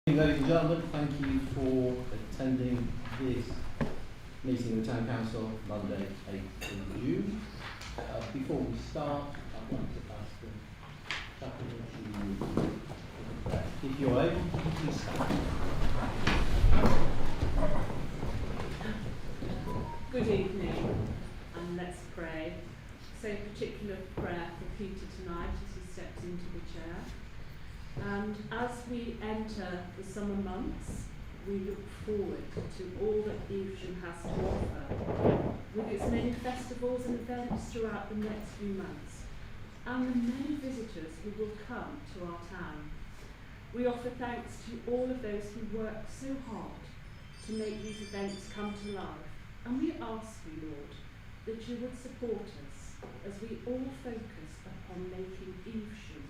Ladies and gentlemen, thank you for attending this meeting of the Town Council Monday, 8th of June. Before we start, I'd like to ask the chaplain to, if you're able, please stand. Good evening, and let's pray. Say a particular prayer for Peter tonight as he steps into the chair. And as we enter the summer months, we look forward to all that Evesham has to offer, with its many festivals and events throughout the next few months, and the many visitors who will come to our town. We offer thanks to all of those who work so hard to make these events come to life, and we ask you, Lord, that you would support us as we all focus upon making Evesham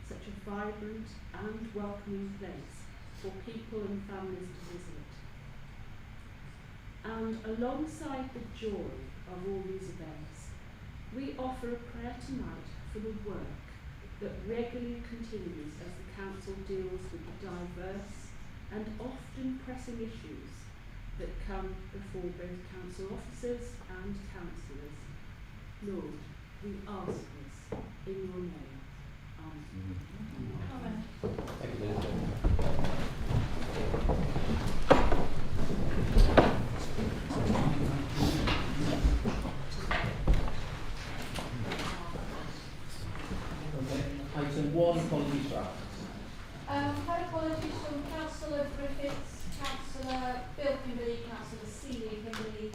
such a vibrant and welcoming place for people and families to visit. And alongside the joy of all these events, we offer a prayer tonight for the work that regularly continues as the Council deals with the diverse and often pressing issues that come before both Council officers and councillors. Lord, we ask this in your name. Amen. Thank you, Liz. Okay. Item 1, apologies for absence. Had apologies from Councillor Griffiths, Councillor Bill Kimberley, Councillor Celia Kimberley,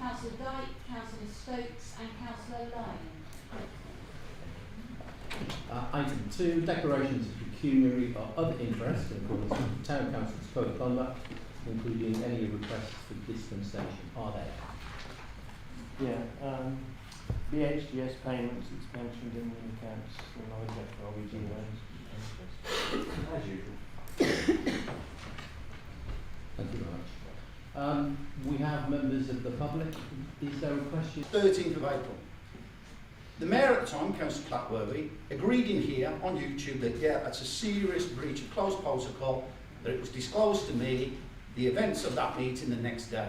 Councillor Dyke, Councillor Stokes and Councillor Lyon. Item 2, declarations of pecuniary or other interest in accordance with the Town Council's Code of Conduct, including any requests for dispensation. Are there? Yeah, BHGS payments, it's mentioned in the accounts, and I get RBG loans. As usual. Thank you very much. We have members of the public. Is there a question? 13th of April. The Mayor at the time, Councillor Clackworthy, agreed in here on YouTube that, yeah, that's a serious breach of closed protocol, that it was disclosed to me, the events of that meeting the next day.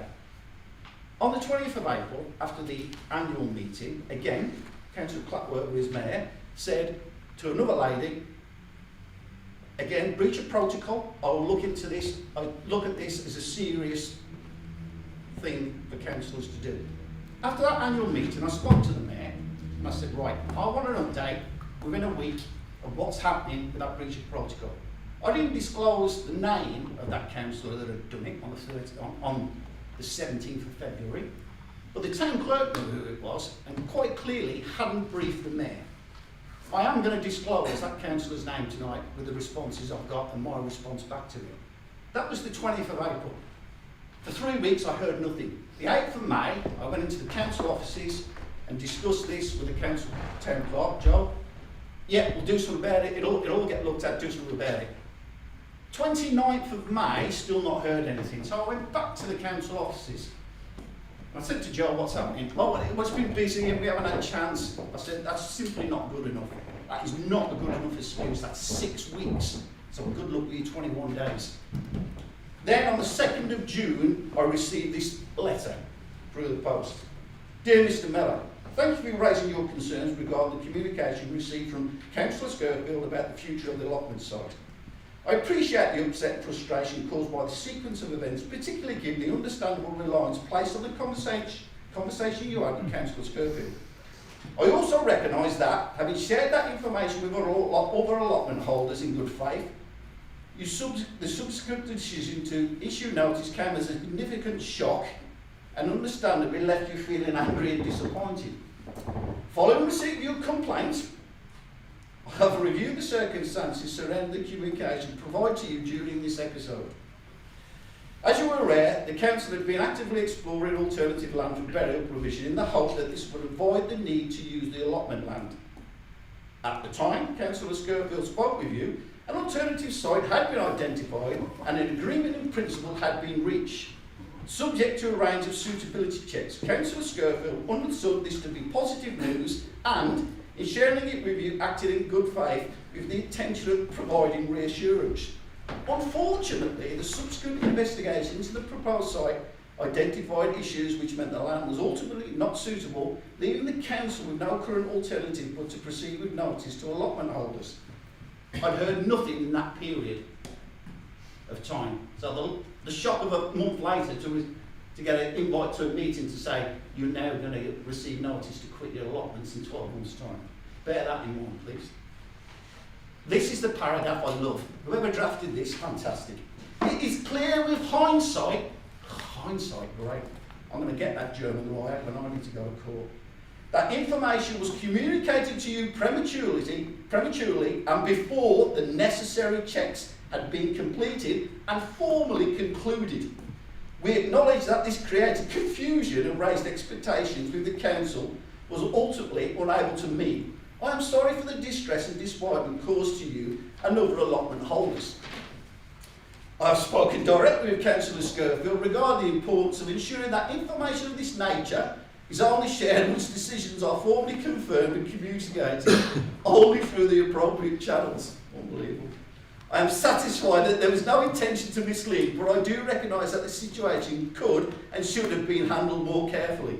On the 20th of April, after the annual meeting, again, Councillor Clackworthy as Mayor, said to another lady, again, breach of protocol, I will look into this, I look at this as a serious thing for councillors to do. After that annual meeting, I spoke to the Mayor, and I said, right, I want an update within a week of what's happening with that breach of protocol. I didn't disclose the name of that councillor that had done it on the 17th of February, but the town clerk knew who it was and quite clearly hadn't briefed the Mayor. I am going to disclose that councillor's name tonight with the responses I've got and my response back to him. That was the 20th of April. For 3 weeks I heard nothing. The 8th of May I went into the council offices and discuss this with the council town clerk, Joe. Yeah, we'll do something about it, it'll get looked at, do something about it. 29th of May, still not heard anything, so I went back to the council offices. I said to Joe, what's happening? Well, it's been busy and we haven't had a chance. I said, that's simply not good enough. That is not a good enough excuse, that's 6 weeks. So good luck with you 21 days. Then on the 2nd of June, I received this letter through the post. Dear Mr Miller, thank you for raising your concerns regarding the communication received from Councillor Skirfield about the future of the allotment site. I appreciate the upset and frustration caused by the sequence of events, particularly given the understandable reliance placed on the conversation you had with Councillor Skirfield. I also recognise that, having shared that information with other allotment holders in good faith, the subsequent decision to issue notice came as a significant shock and understandably left you feeling angry and disappointed. Following receipt of your complaint, I have reviewed the circumstances surrounding the communication provided to you during this episode. As you are aware, the Council had been actively exploring alternative land for burial provision in the hope that this would avoid the need to use the allotment land. At the time, Councillor Skirfield spoke with you, an alternative site had been identified and an agreement in principle had been reached. Subject to a range of suitability checks, Councillor Skirfield understood this to be positive news and, in sharing it with you, acted in good faith with the intention of providing reassurance. Unfortunately, the subsequent investigation into the proposed site identified issues which meant the land was ultimately not suitable, leaving the council with no current alternative but to proceed with notice to allotment holders. I'd heard nothing in that period of time. So the shock of a month later to get an invite to a meeting to say you're now going to receive notice to quit your allotments in 12 months' time. Bear that in mind, please. This is the paragraph I love. Whoever drafted this, fantastic. It is clear with hindsight, great, I'm going to get that German lawyer when I need to go to court, that information was communicated to you prematurely and before the necessary checks had been completed and formally concluded. We acknowledge that this created confusion and raised expectations with the council was ultimately unable to meet. I am sorry for the distress and disappointment caused to you and other allotment holders. I have spoken directly with Councillor Scurfield regarding the importance of ensuring that information of this nature is only shared once decisions are formally confirmed and communicated only through the appropriate channels. Unbelievable. I am satisfied that there was no intention to mislead, but I do recognise that the situation could and should have been handled more carefully.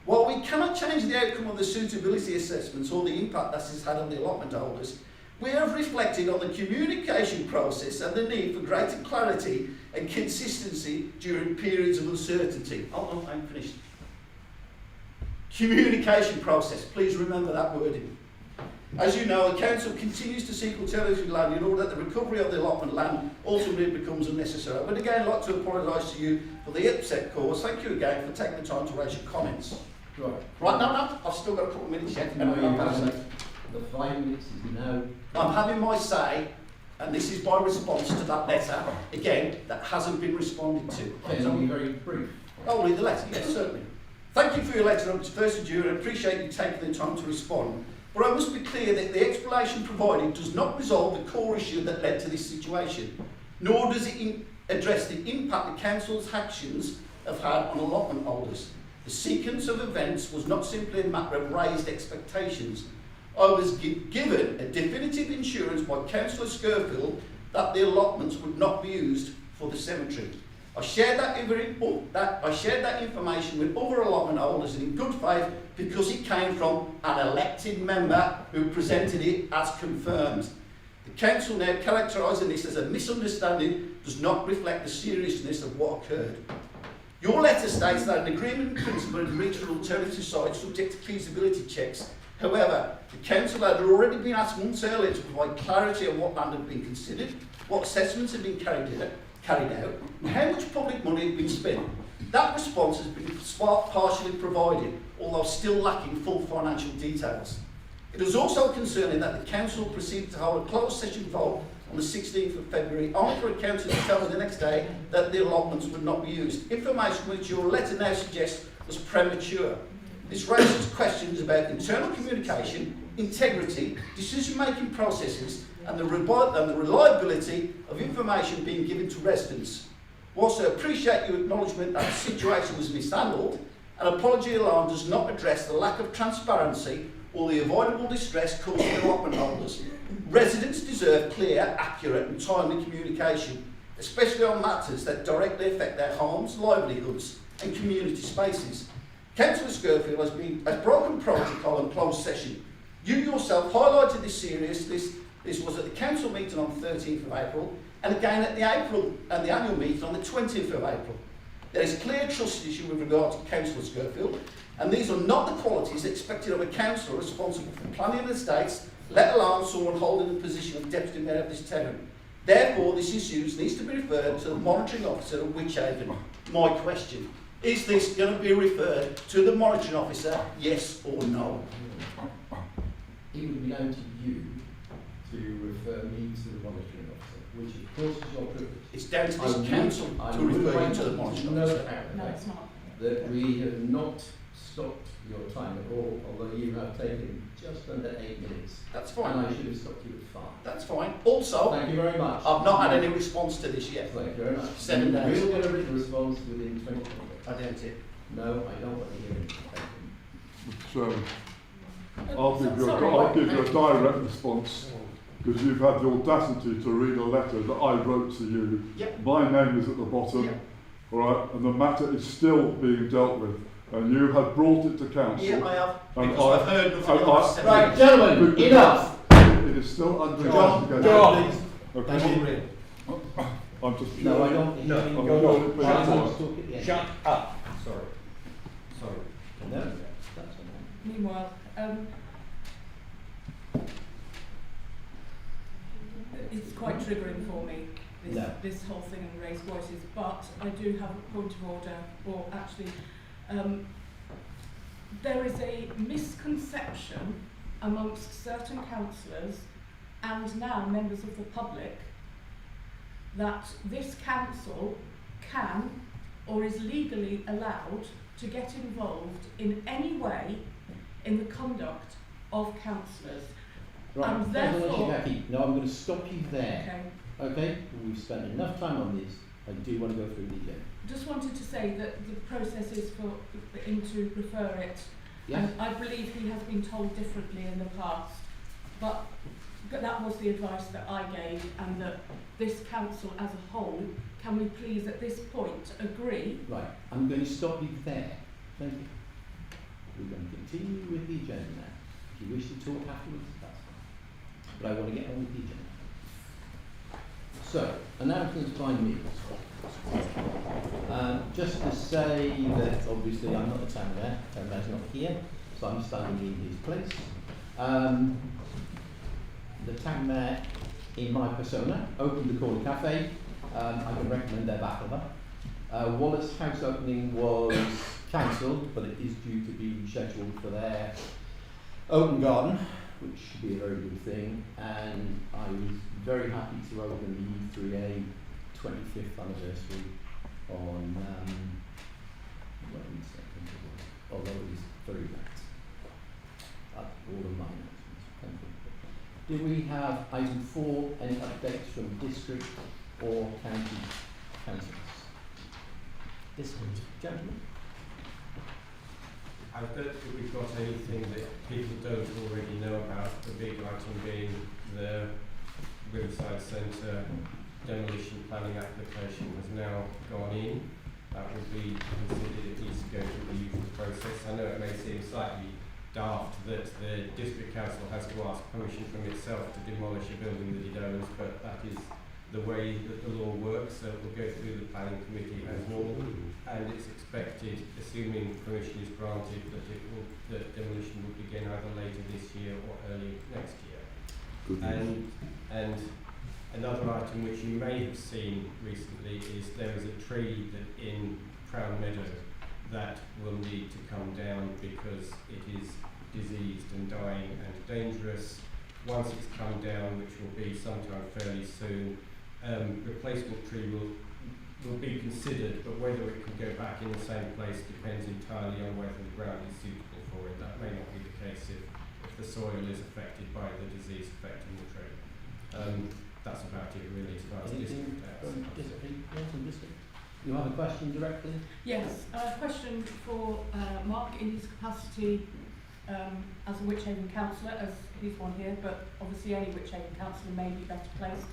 While we cannot change the outcome of the suitability assessments or the impact that has had on the allotment holders, we have reflected on the communication process and the need for greater clarity and consistency during periods of uncertainty. Oh, I'm finished. Communication process, please remember that wording. As you know, the council continues to seek alternative land in order that the recovery of the allotment land ultimately becomes unnecessary. I would again like to apologise to you for the upset cause. Thank you again for taking the time to raise your comments. Right, no, I've still got a couple of minutes yet. No, you haven't. The 5 minutes is now. I'm having my say, and this is my response to that letter, again, that hasn't been responded to. Can you be very brief? I'll read the letter, yes, certainly. Thank you for your letter on 1st of June. I appreciate you taking the time to respond. But I must be clear that the explanation provided does not resolve the core issue that led to this situation, nor does it address the impact the council's actions have had on allotment holders. The sequence of events was not simply a matter of raised expectations. I was given a definitive assurance by Councillor Scurfield that the allotments would not be used for the cemetery. I shared that information with other allotment holders in good faith because it came from an elected member who presented it as confirmed. The council now characterising this as a misunderstanding does not reflect the seriousness of what occurred. Your letter states that an agreement in principle had reached for alternative sites subject to feasibility checks. However, the council had already been asked months earlier to provide clarity on what land had been considered, what assessments had been carried out, and how much public money had been spent. That response has been partially provided, although still lacking full financial details. It is also concerning that the council proceeded to hold a closed session vote on the 16th of February, only for a council to tell me the next day that the allotments would not be used. Information which your letter now suggests was premature. This raises questions about internal communication, integrity, decision-making processes, and the reliability of information being given to residents. Whilst I appreciate your acknowledgement that the situation was mishandled, an apology alone does not address the lack of transparency or the avoidable distress caused to allotment holders. Residents deserve clear, accurate and timely communication, especially on matters that directly affect their homes, livelihoods and community spaces. Councillor Scurfield has broken protocol and closed session. You yourself highlighted this seriousness. This was at the council meeting on the 13th of April and again at the annual meeting on the 20th of April. There is clear trust issue with regard to Councillor Scurfield, and these are not the qualities expected of a councillor responsible for planning the estates, let alone someone holding the position of Deputy Mayor of this town. Therefore, this issue needs to be referred to the monitoring officer of Whichehaven. My question, is this going to be referred to the monitoring officer, yes or no? It would be down to you to refer me to the monitoring officer, which of course is your privilege. It's down to this council to refer you to the monitoring officer. No, it's not. That we have not stopped your time at all, although you have taken just under 8 minutes. That's fine. And I should have stopped you at 5. That's fine. Also, thank you very much. I've not had any response to this yet. Thank you very much. 7 days. We'll get a written response within 20 minutes. I don't see. No, I don't want to hear it. Thank you. So, I'll give you a direct response. because you've had the audacity to read a letter that I wrote to you. Yep. My name is at the bottom, Yep. all right, and the matter is still being dealt with, and you have brought it to council. Yeah, I have. And Because I've heard nothing and in the last 7 Right, years. gentlemen, enough. It is still under John, investigation. John, please. Okay. Thank you. I'm just. No, I don't. No, I'm you're not- not. but- Shut up. Talk at the end. Shut up. Sorry. Sorry. No, that's okay. Meanwhile, it's quite triggering for me, this whole thing and raised voices, but I do have a point of order, or actually, there is a misconception amongst certain councillors and now members of the public that this council can or is legally allowed to get involved in any way in the conduct of councillors. Right, And thank you, therefore- Jackie. No, I'm going to stop you there. Okay. Okay? We've spent enough time on this. I do want to go through the agenda. Just wanted to say that the process is for him to refer it. Yes? And I believe he has been told differently in the past, but that was the advice that I gave, and that this council as a whole, can we please at this point agree? Right. I'm going to stop you there. Thank you. We're going to continue with the agenda now. If you wish to talk afterwards, that's fine. But I want to get on with the agenda. So, announcements by me. Just to say that obviously I'm not the town mayor, town mayor's not here, so I'm standing in his place. The town mayor, in my persona, opened the Corner Cafe. I can recommend their back cover. Wallace House opening was cancelled, but it is due to be scheduled for their open garden, which should be a very good thing. And I was very happy to open the E3A 25th anniversary on Wednesday, I think it was, although it was very late. All of my announcements. Thank you. Do we have item 4, any updates from district or county councils? District, gentlemen. I don't think we've got anything that people don't already know about, the big item being the Riverside Centre demolition planning application has now gone in. That will be considered, it needs to go through the usual process. I know it may seem slightly daft that the district council has to ask permission from itself to demolish a building that it owns, but that is the way that the law works, so it will go through the planning committee as normal, and it's expected, assuming permission is granted, that demolition will begin either later this year or early next year. And another item which you may have seen recently is there is a tree that in Crown Meadow that will need to come down because it is diseased and dying and dangerous. Once it's come down, which will be sometime fairly soon, replacement tree will be considered, but whether it can go back in the same place depends entirely on whether the ground is suitable for it. That may not be the case if the soil is affected by the disease affecting the tree. That's about it really as far as Anything district from district? You have a question directly? Yes, a question for Mark in his capacity as a Wychavon councillor, as he's one here, but obviously any Wychavon councillor may be better placed.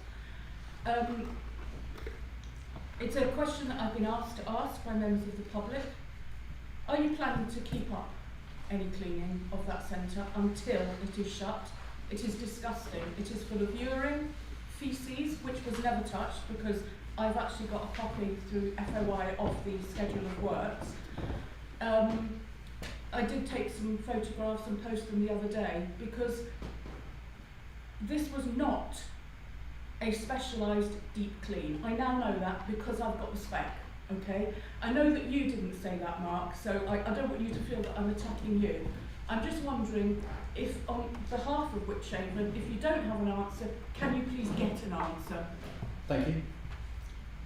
It's a question that I've been asked to ask by members of the public. Are you planning to keep up any cleaning of that centre until it is shut? It is disgusting. It is full of urine, faeces, which was never touched because I've actually got a copy through FOI of the schedule of works. I did take some photographs and post them the other day because this was not a specialised deep clean. I now know that because I've got the spec, okay? I know that you didn't say that, Mark, so I don't want you to feel that I'm attacking you. I'm just wondering if, on behalf of Wychavon, if you don't have an answer, can you please get an answer? Thank you.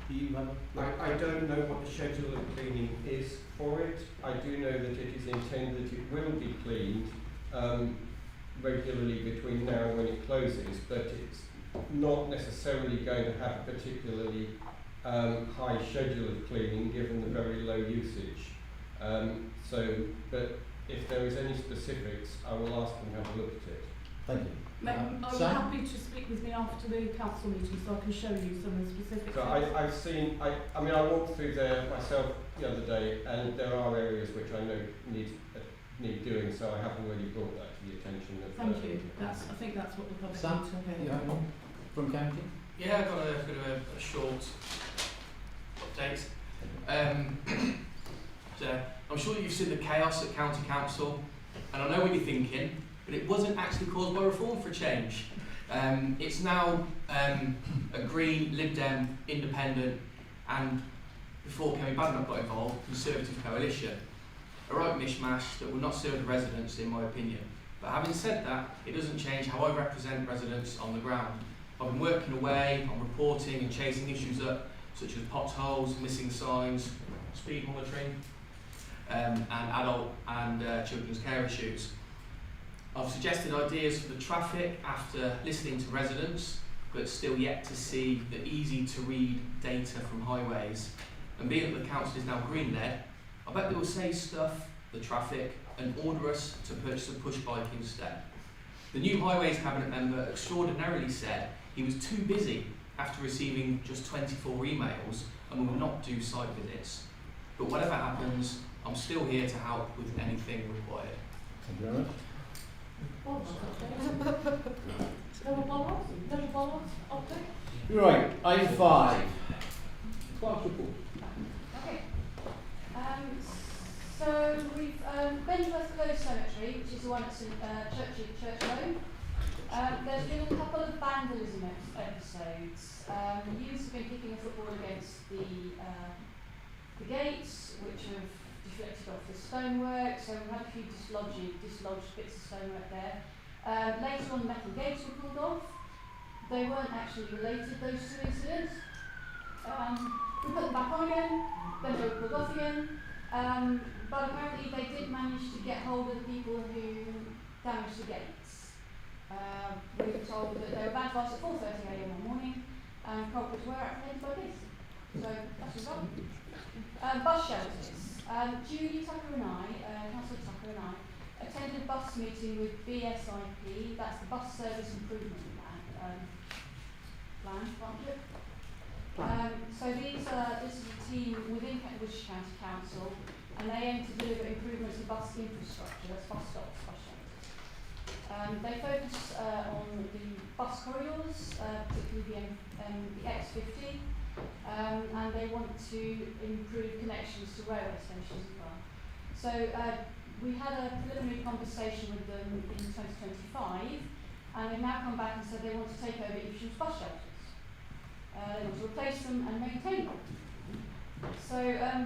Do you have a... I don't know what the schedule of cleaning is for it. I do know that it is intended that it will be cleaned regularly between now and when it closes, but it's not necessarily going to have a particularly high schedule of cleaning given the very low usage. But if there is any specifics, I will ask them to have a look at it. Thank you. I'm Sam? happy to speak with me after the council meeting so I can show you some of the specifics. So I've seen, I mean, I walked through there myself the other day, and there are areas which I know need doing, so I have already brought that to the attention of. Thank you. I think that's what the public Sam, need to hear. you have one from county? Yeah, I've got a bit of a short update. So I'm sure you've seen the chaos at County Council, and I know what you're thinking, but it wasn't actually caused by reform for a change. It's now a Green, Lib Dem, Independent, and before Kemi Badenoch got involved, Conservative coalition. A right mishmash that will not serve the residents, in my opinion. But having said that, it doesn't change how I represent residents on the ground. I've been working away on reporting and chasing issues up, such as potholes, missing signs, speed monitoring, and adult and children's care issues. I've suggested ideas for the traffic after listening to residents, but still yet to see the easy to read data from highways. And being that the council is now green-led, I bet they will say stuff, the traffic, and order us to purchase a push bike instead. The new Highways Cabinet member extraordinarily said he was too busy after receiving just 24 emails and will not do site visits. But whatever happens, I'm still here to help with anything required. Thank you very much. Right, item 5. Clerk's report. Okay. So we've Benworth Close Cemetery, which is the one that's in Church Road. There's been a couple of vandalism episodes. Youths have been kicking a football against the gates, which have deflected off the stonework. So we've had a few dislodged bits of stonework there. Later on, metal gates were pulled off. They weren't actually related, those two incidents. We put them back on again, then they were pulled off again. But apparently they did manage to get hold of the people who damaged the gates. We were told that they were vandalised at 4:30 a.m. one morning, and culprits were apprehended by police. So that's the result. Bus shelters. Julie Tucker and I, Councillor Tucker and I, attended a bus meeting with BSIP, that's the Bus Service Improvement Plan. So this is a team within Worcestershire County Council, and they aim to deliver improvements to bus infrastructure, that's bus stops, bus shelters. They focus on the bus corridors, particularly the X50, and they want to improve connections to railway stations as well. So we had a preliminary conversation with them in 2025, and they've now come back and said they want to take over Evesham's bus shelters. They want to replace them and maintain them. So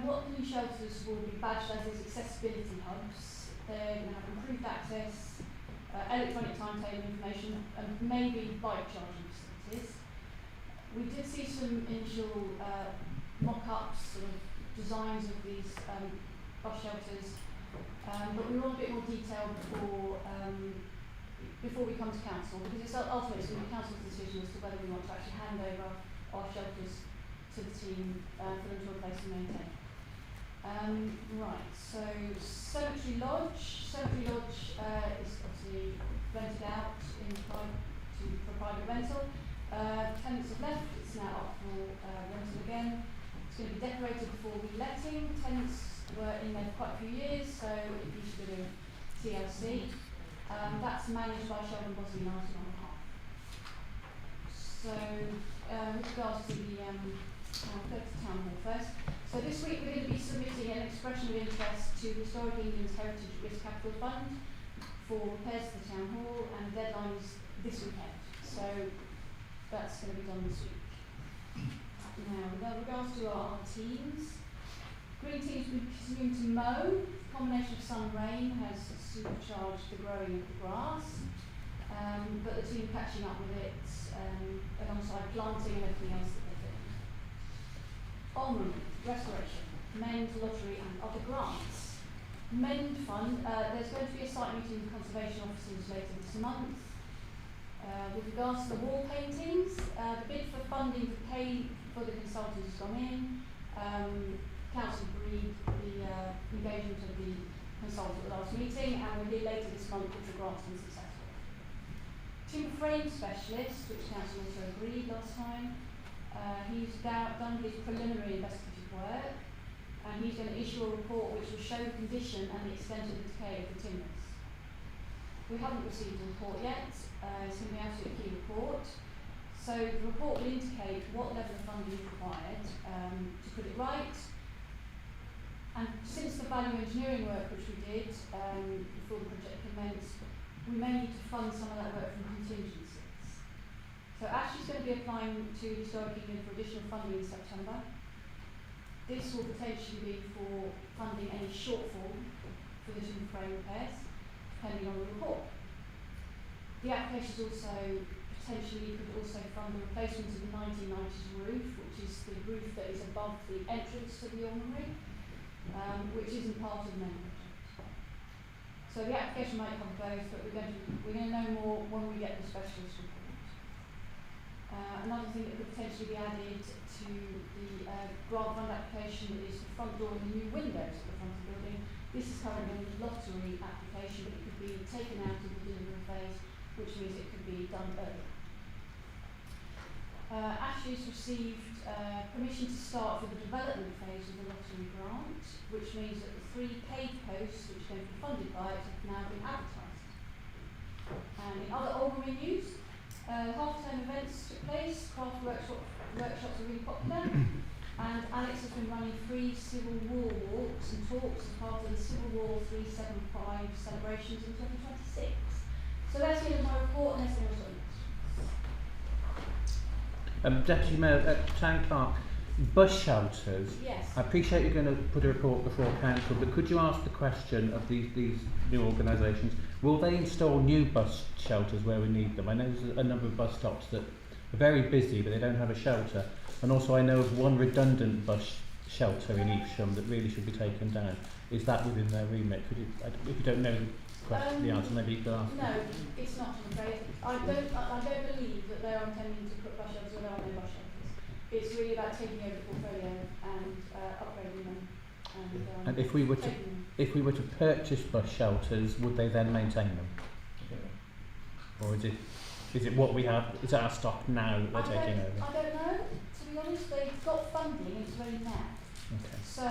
what the new shelters will be badged as is accessibility hubs. They're going to have improved access, electronic timetable information, and maybe bike charging facilities. We did see some initial mock-ups, sort of designs of these bus shelters, but we want a bit more detail before we come to council, because it's ultimately it's going to be council's decision as to whether we want to actually hand over our shelters to the team for them to replace and maintain. Right, so Cemetery Lodge. Cemetery Lodge is obviously rented out for private rental. Tenants have left, it's now up for rental again. It's going to be decorated for reletting. Tenants were in there for quite a few years, so it needs a bit of TLC. That's managed by Sheldon Bosley Martin on behalf. So, with regards to the I'll go to Town Hall first. So this week we're going to be submitting an expression of interest to Historic England's Heritage Risk Capital Fund for repairs to the Town Hall, and the deadline is this weekend. So that's going to be done this week. Now, with regards to our teams, green teams will be continuing to mow. A combination of sun and rain has supercharged the growing of the grass, but the team are catching up with it alongside planting and everything else that they're doing. Ormond, restoration, Mend Lottery and other grants. Mend Fund, there's going to be a site meeting with conservation officers later this month. With regards to the wall paintings, the bid for funding to pay for the consultants has gone in. Council agreed the engagement of the consultant at the last meeting, and we'll hear later this month if the grant's been successful. timber frame specialist, which council also agreed last time. He's done his preliminary investigative work, and he's going to issue a report which will show the condition and the extent of the decay of the timbers. We haven't received the report yet. It's going to be an absolutely key report. So the report will indicate what level of funding is required to put it right. And since the value engineering work which we did before the project commenced, we may need to fund some of that work from contingencies. So Ashley's going to be applying to Historic England for additional funding in September. This will potentially be for funding any shortfall for the timber frame repairs, depending on the report. The application also potentially could also fund the replacement of the 1990s roof, which is the roof that is above the entrance to the ornary, which isn't part of the main project. So the application might cover both, but we're going to know more when we get the specialist report. Another thing that could potentially be added to the grant fund application is the front door and the new windows at the front of the building. This is currently a lottery application, but it could be taken out of the delivery phase, which means it could be done earlier. Ashley's received permission to start for the development phase of the lottery grant, which means that the 3 paid posts which are going to be funded by it have now been advertised. And in other ordinary news, half-term events took place, craft workshops are really popular, and Alex has been running 3 Civil War walks and talks as part of the Civil War 375 celebrations in 2026. So that's the end of my report, unless there was any questions. Deputy Mayor, Town Clerk, bus shelters. Yes. I appreciate you're going to put a report before council, but could you ask the question of these new organisations, will they install new bus shelters where we need them? I know there's a number of bus stops that are very busy but they don't have a shelter, and also I know of one redundant bus shelter in Evesham that really should be taken down. Is that within their remit? Could you, if you don't know the answer, maybe you could ask. No, it's not, I'm afraid. I don't believe that they are intending to put bus shelters where there are no bus shelters. It's really about taking over the portfolio and upgrading them. And if we were to purchase bus shelters, would they then maintain them? Or is it what we have? Is it our stock now that they're taking over? I don't know. To be honest, they've got funding and it's ready now. Okay. So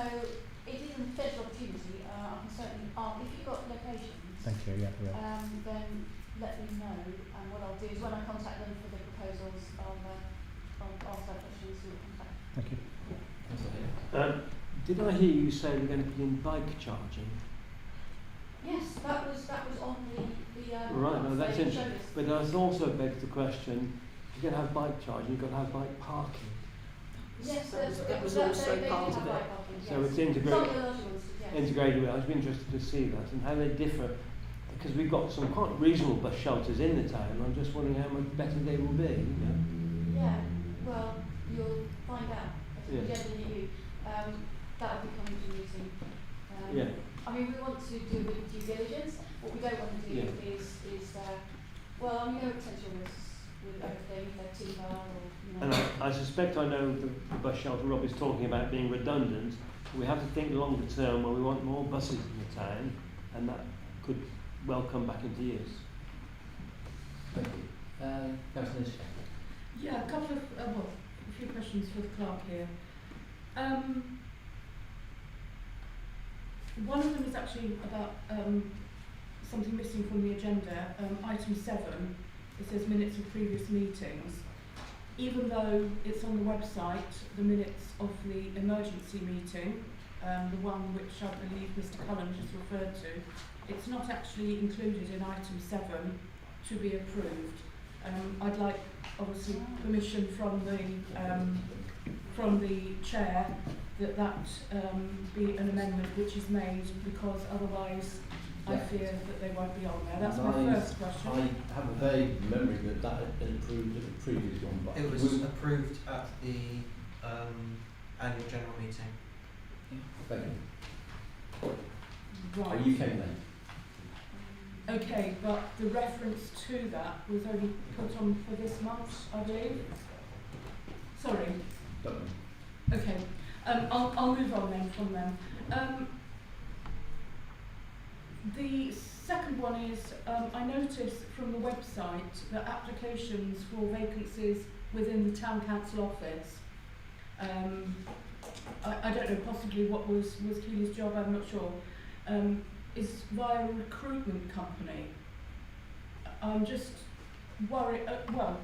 it is a potential opportunity. I can certainly ask if you've got locations. Thank you. Yeah. Then let me know. And what I'll do is when I contact them for the proposals, I'll ask that question and see what comes back. Thank you. Did I hear you say we're going to put in bike charging? Yes, that was on the Right, no, that's stage interesting. service. But that also begs the question, if you're going to have bike charging, you've got to have bike parking. Yes, that was also part of it. So it's integrated with, I'd be interested to see that and how they differ, because we've got some quite reasonable bus shelters in the town. I'm just wondering how much better they will be. You know? Yeah, well, you'll find out. Yeah. Generally, that'll be coming to meeting. Yeah. I mean, we want to do the due diligence. What we don't want to do is well, I mean, there are potential risks with everything, like timber or, you know. And I suspect I know the bus shelter Rob is talking about being redundant. We have to think longer term when we want more buses in the town, and that could well come back into use. Thank you. Councillor Nish. Yeah, a couple of, a few questions for the clerk here. One of them is actually about something missing from the agenda. Item 7, it says minutes of previous meetings. Even though it's on the website, the minutes of the emergency meeting, the one which I believe Mr. Cullen just referred to, it's not actually included in item 7 to be approved. I'd like, obviously, permission from the chair that be an amendment which is made, because otherwise I fear that they won't be on there. That's my first question. I have a vague memory that had been approved at the previous one, but It was approved at the annual general meeting. Thank you. Right. You came late. Okay, but the reference to that was only put on for this month, I believe. Sorry. Don't know. Okay. I'll move on then from them. The second one is, I noticed from the website that applications for vacancies within the town council office, I don't know, possibly what was Keely's job, I'm not sure, is via a recruitment company. I'm just worried,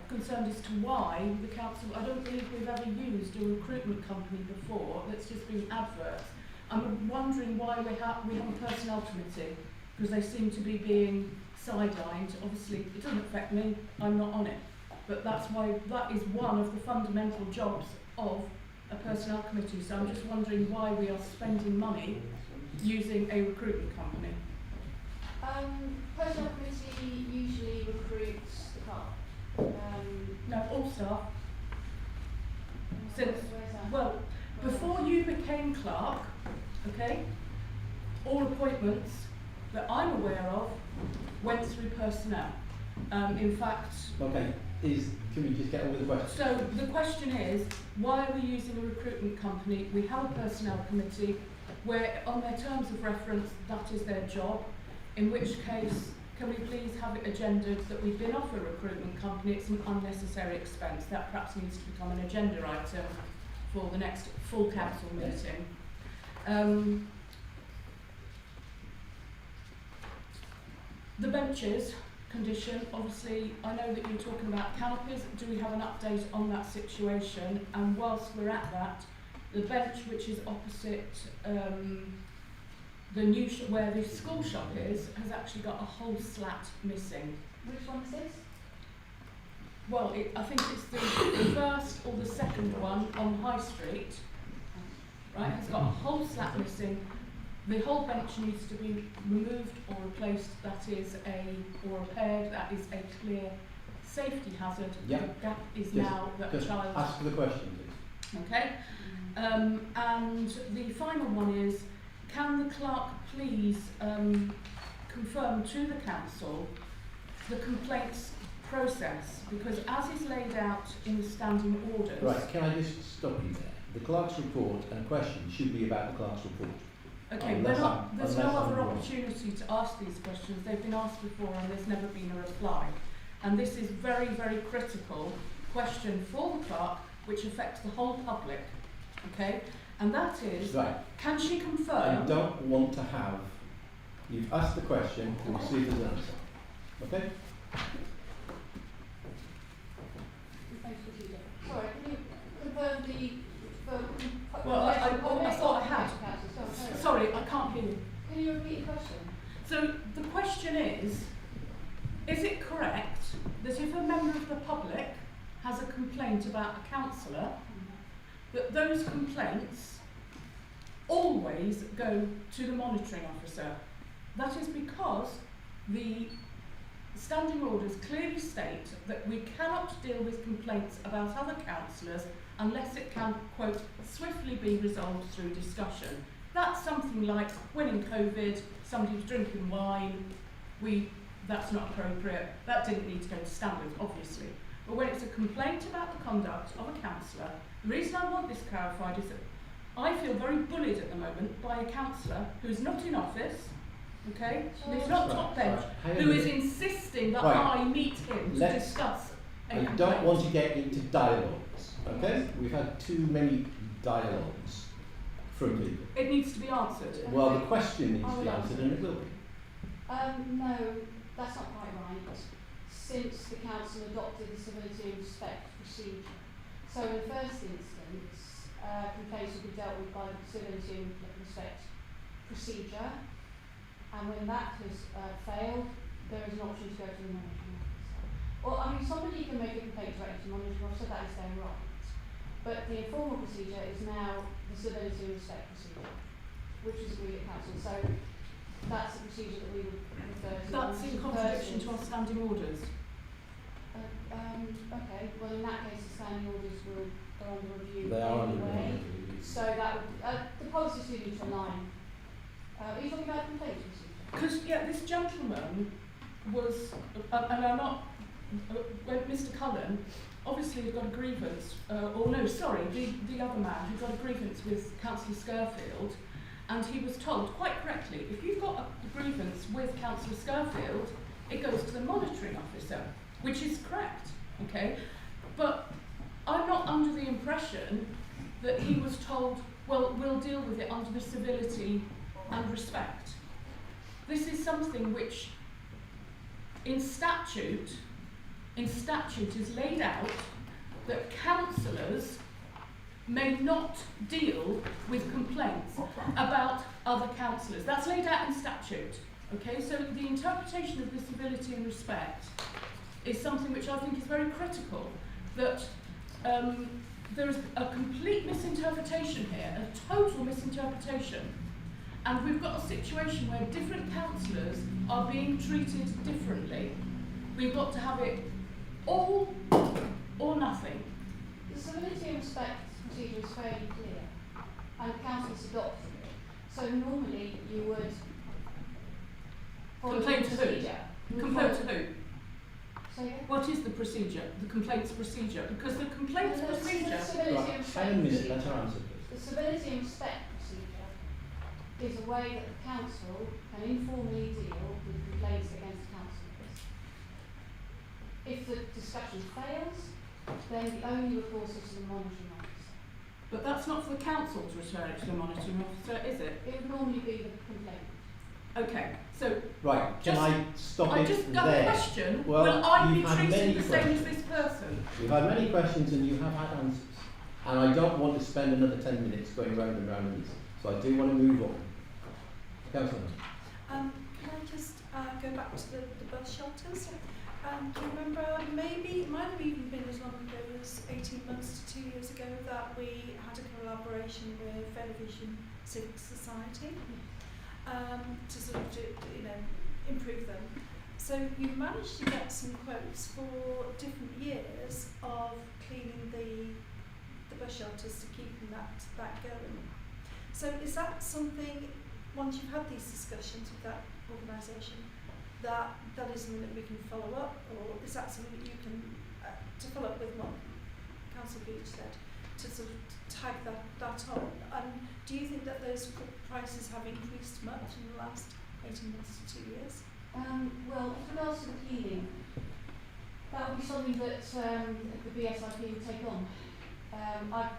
concerned as to why the council, I don't believe we've ever used a recruitment company before, that's just been adverts. I'm wondering why we have a personnel committee, because they seem to be being sidelined. Obviously, it doesn't affect me, I'm not on it. But that's why that is one of the fundamental jobs of a personnel committee. So I'm just wondering why we are spending money using a recruitment company. Personnel committee usually recruits the clerk. No, all staff. Since, Where's that? well, before you became clerk, okay, all appointments that I'm aware of went through personnel. In fact, Okay, can we just get on with the question? so the question is, why are we using a recruitment company? We have a personnel committee where on their terms of reference that is their job, in which case can we please have it agendaed that we've been off a recruitment company, it's an unnecessary expense, that perhaps needs to become an agenda item for the next full council meeting. The benches condition, obviously I know that you're talking about canopies. Do we have an update on that situation? And whilst we're at that, the bench which is opposite the new where the school shop is has actually got a whole slat missing. Which one is this? Well, I think it's the first or the second one on High Street. Right, it's got a whole slat missing. The whole bench needs to be removed or replaced. That is or repaired. That is a clear safety hazard. Yeah. The gap is Just- now that a Just child. ask the question, please. Okay. And the final one is, can the clerk please confirm to the council the complaints process? Because as is laid out in the standing orders. Right, can I just stop you there? The clerk's report and question should be about the clerk's report. Okay, Unless there's no I'm other wrong. opportunity to ask these questions. They've been asked before and there's never been a reply. And this is very, very critical question for the clerk, which affects the whole public. Okay? And that is, Right. can she I confirm? don't want to have, you've asked the question, we'll see if there's an answer. Okay? Sorry, can you confirm the... Well, I thought I had. Sorry. Sorry, I can't hear you. Can you repeat the question? So the question is it correct that if a member of the public has a complaint about a councillor, that those complaints always go to the monitoring officer? That is because the standing orders clearly state that we cannot deal with complaints about other councillors unless it can, quote, swiftly be resolved through discussion. That's something like when in COVID, somebody was drinking wine, that's not appropriate, that didn't need to go to standards, obviously. But when it's a complaint about the conduct of a councillor, the reason I want this clarified is that I feel very bullied at the moment by a councillor who is not in office, okay, and is not top bench, who is insisting that Right. I meet him to Let's- discuss a I complaint. don't want to get into dialogues, okay? We've had too many dialogues from people. It needs to be answered. Well, the question needs to be answered and it will be. No, that's not quite right. Since the council adopted the civility and respect procedure. So in the first instance, complaints will be dealt with by the civility and respect procedure. And when that has failed, there is an option to go to the monitoring officer. Well, I mean, somebody can make a complaint directly to the monitoring officer, that is their right. But the informal procedure is now the civility and respect procedure, which is agreed at council. So that's the procedure that we would refer to. That's in contradiction to our standing orders. Okay, well in that case the standing orders are under review They are under anyway. review. So that would, the policies do need to align. Are you talking about complaint procedure? Because, yeah, this gentleman was, and I'm not, when Mr. Cullen obviously had got a grievance, the other man who got a grievance with Councillor Scurfield, and he was told, quite correctly, if you've got a grievance with Councillor Schofield, it goes to the monitoring officer, which is correct, okay? But I'm not under the impression that he was told, well, we'll deal with it under the civility and respect. This is something which, in statute is laid out that councillors may not deal with complaints about other councillors. That's laid out in statute. Okay, so the interpretation of the civility and respect is something which I think is very critical, that there is a complete misinterpretation here, a total misinterpretation, and we've got a situation where different councillors are being treated differently. We've got to have it all or nothing. The civility and respect procedure is fairly clear, and the council's adopted it. So normally you would follow Complaint the to procedure. who? Complaint to who? Say again? What is the procedure? The complaints procedure? Because the complaints No, the procedure... civility and respect Hang on a minute, procedure. let her answer please. The civility and respect procedure is a way that the council can informally deal with complaints against councillors. If the discussion fails, then the only recourse is to the monitoring officer. But that's not for the council to return it to the monitoring officer, is it? It would normally be the complaint. Okay, so Right, can Just- I stop I it just got a there? question. Well, Will I be you've had many treated the same as questions. this person? We've had many questions and you have had answers. And I don't want to spend another 10 minutes going round and round on these. So I do want to move on. Councillor. Can I just go back to the bus shelters? Do you remember, maybe, it might have even been as long ago as 18 months to 2 years ago, that we had a collaboration with Evesham Civic Society to sort of improve them. So you managed to get some quotes for different years of cleaning the bus shelters to keeping that going. So is that something, once you've had these discussions with that organisation, that is something that we can follow up, or is that something that you can, to follow up with what Councillor Beach said, to sort of tag that on? And do you think that those prices have increased much in the last 18 months to 2 years? Well, with regards to the cleaning, that would be something that the BSIP would take on.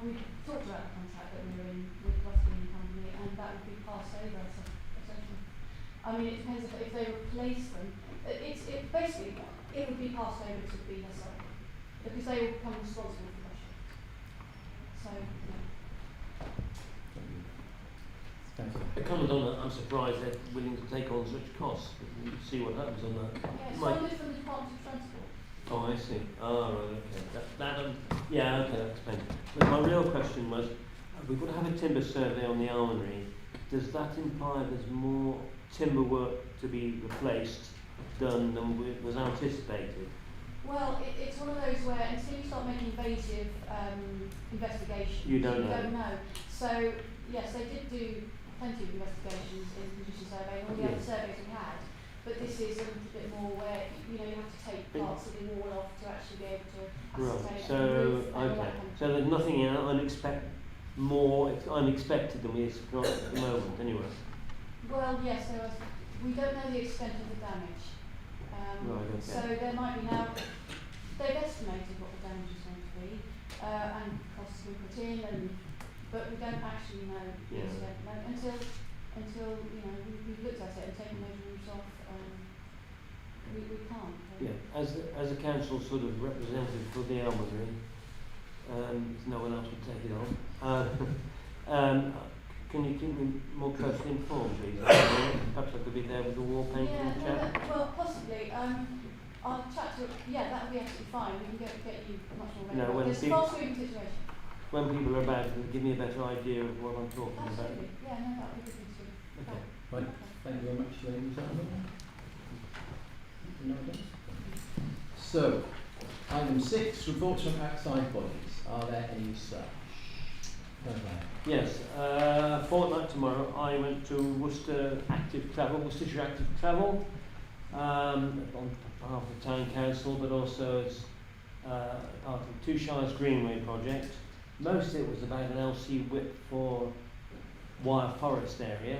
We've talked about the contract that we were in with the West Cleaning Company, and that would be passed over essentially. I mean, it depends if they replace them. Basically, it would be passed over to the BSIP, because they will become responsible for the shelter. So, A comment on that, I'm surprised they're willing to take on such costs. We'll see what happens on that. yeah, it's Mike. funded from the Department of Transport. Oh, I see. Oh, right, okay. Yeah, okay, that explains. But my real question was, we've got to have a timber survey on the almonry. Does that imply there's more timber work to be replaced done than was anticipated? Well, it's one of those where until you start making invasive investigations, You don't know. So, yes, they did do plenty of investigations in the condition survey and all the Yeah. other surveys we had. But this is a little bit more where, you have to take parts of the wall off to actually be able to ascertain Right. it So, and remove and all okay. that kind of So there's nothing more unexpected than we expect at the moment, anyway. Well, yes, we don't know the extent of the damage. Right, okay. So there might be now, they've estimated what the damage is going to be, and costs have been put in, but we don't actually know the Yeah. extent until we've looked at it and taken measurements off. We can't. Yeah, as a council sort of representative for the almonry, no one else would take it on. Can you keep me more closely informed, please? Perhaps I could be there with the wall painting chat. Well, possibly. I'll chat to. Yeah, that would be absolutely fine. We can get you much more. No, when It's a people- fast-moving situation. When people are about, it'll give me a better idea of what I'm talking Absolutely. Yeah, no, that would be good thing to do. about. Okay. Right, thank you very much, ladies and gentlemen. No others? So, item 6, reports from outside bodies. Are there any such? Yes, a fortnight tomorrow I went to Worcestershire Active Travel, on behalf of the Town Council, but also as part of the Two Shires Greenway project. Most of it was about an LC whip for Wire Forest area.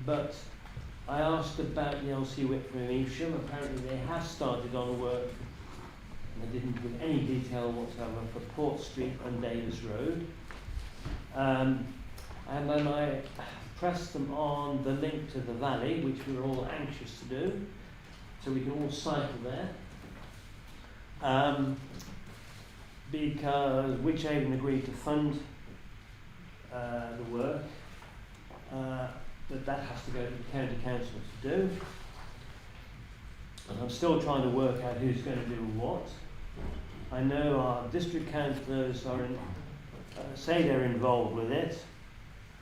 But I asked about the LC Whip from Evesham. Apparently they have started on work, and they didn't give any detail whatsoever, for Port Street and Davis Road. And then I pressed them on the link to the valley, which we were all anxious to do, so we can all cycle there. Because Wychavon agreed to fund the work, but that has to go to the county council to do. And I'm still trying to work out who's going to do what. I know our district councillors are say they're involved with it.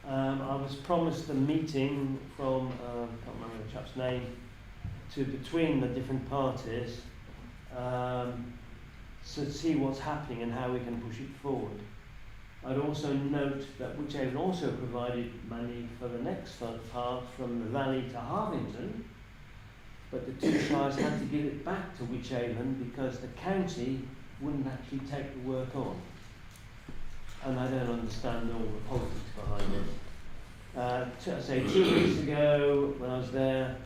I was promised a meeting from, I can't remember the chap's name, between the different parties to see what's happening and how we can push it forward. I'd also note that Wychavon also provided money for the next part from the valley to Harvington, but the two shires had to give it back to Wychavon because the county wouldn't actually take the work on. And I don't understand all the politics behind it. Say 2 weeks ago, when I was there,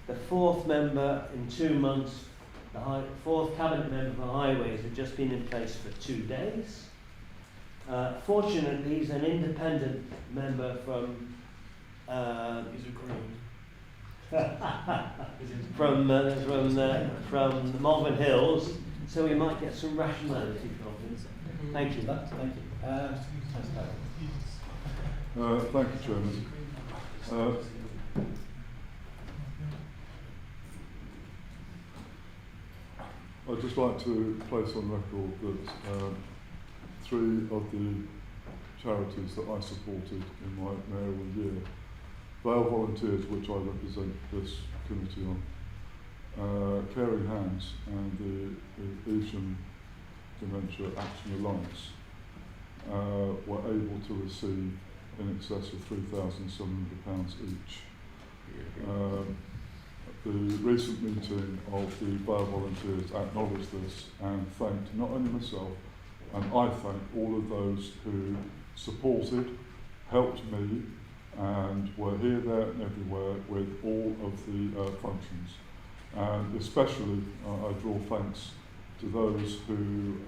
the fourth member in 2 months, the fourth cabinet member for highways had just been in place for 2 days. Fortunately, he's an independent member from from the Malvern Hills, so we might get some rationality from him. Thank you. Thank you. Thank you, Chairman. I'd just like to place on record that 3 of the charities that I supported in my mayoral year, Vale Volunteers, which I represent this committee on, Caring Hands and the Evesham Dementia Action Alliance, were able to receive in excess of £3,700 each. The recent meeting of the Vale Volunteers acknowledged this and thanked not only myself, and I thank all of those who supported, helped me, and were here, there and everywhere with all of the functions. And especially I draw thanks to those who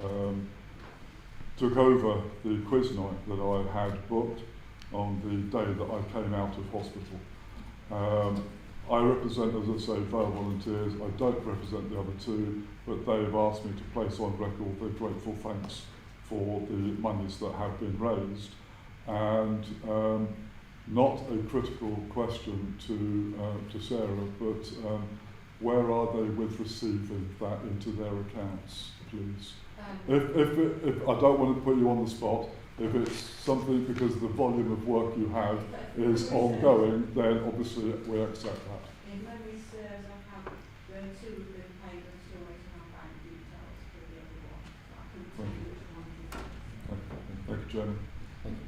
took over the quiz night that I had booked on the day that I came out of hospital. I represent, as I say, Vale Volunteers. I don't represent the other 2, but they've asked me to place on record their grateful thanks for the monies that have been raised. And not a critical question to Sarah, but where are they with receiving that into their accounts, please? If I don't want to put you on the spot, if it's something because the volume of work you have is ongoing, then obviously we accept that. In memory serves, I have 2 have been paid and still waiting on bank details for the other one. I couldn't tell you which one it is. Thank you, Chairman. Thank you.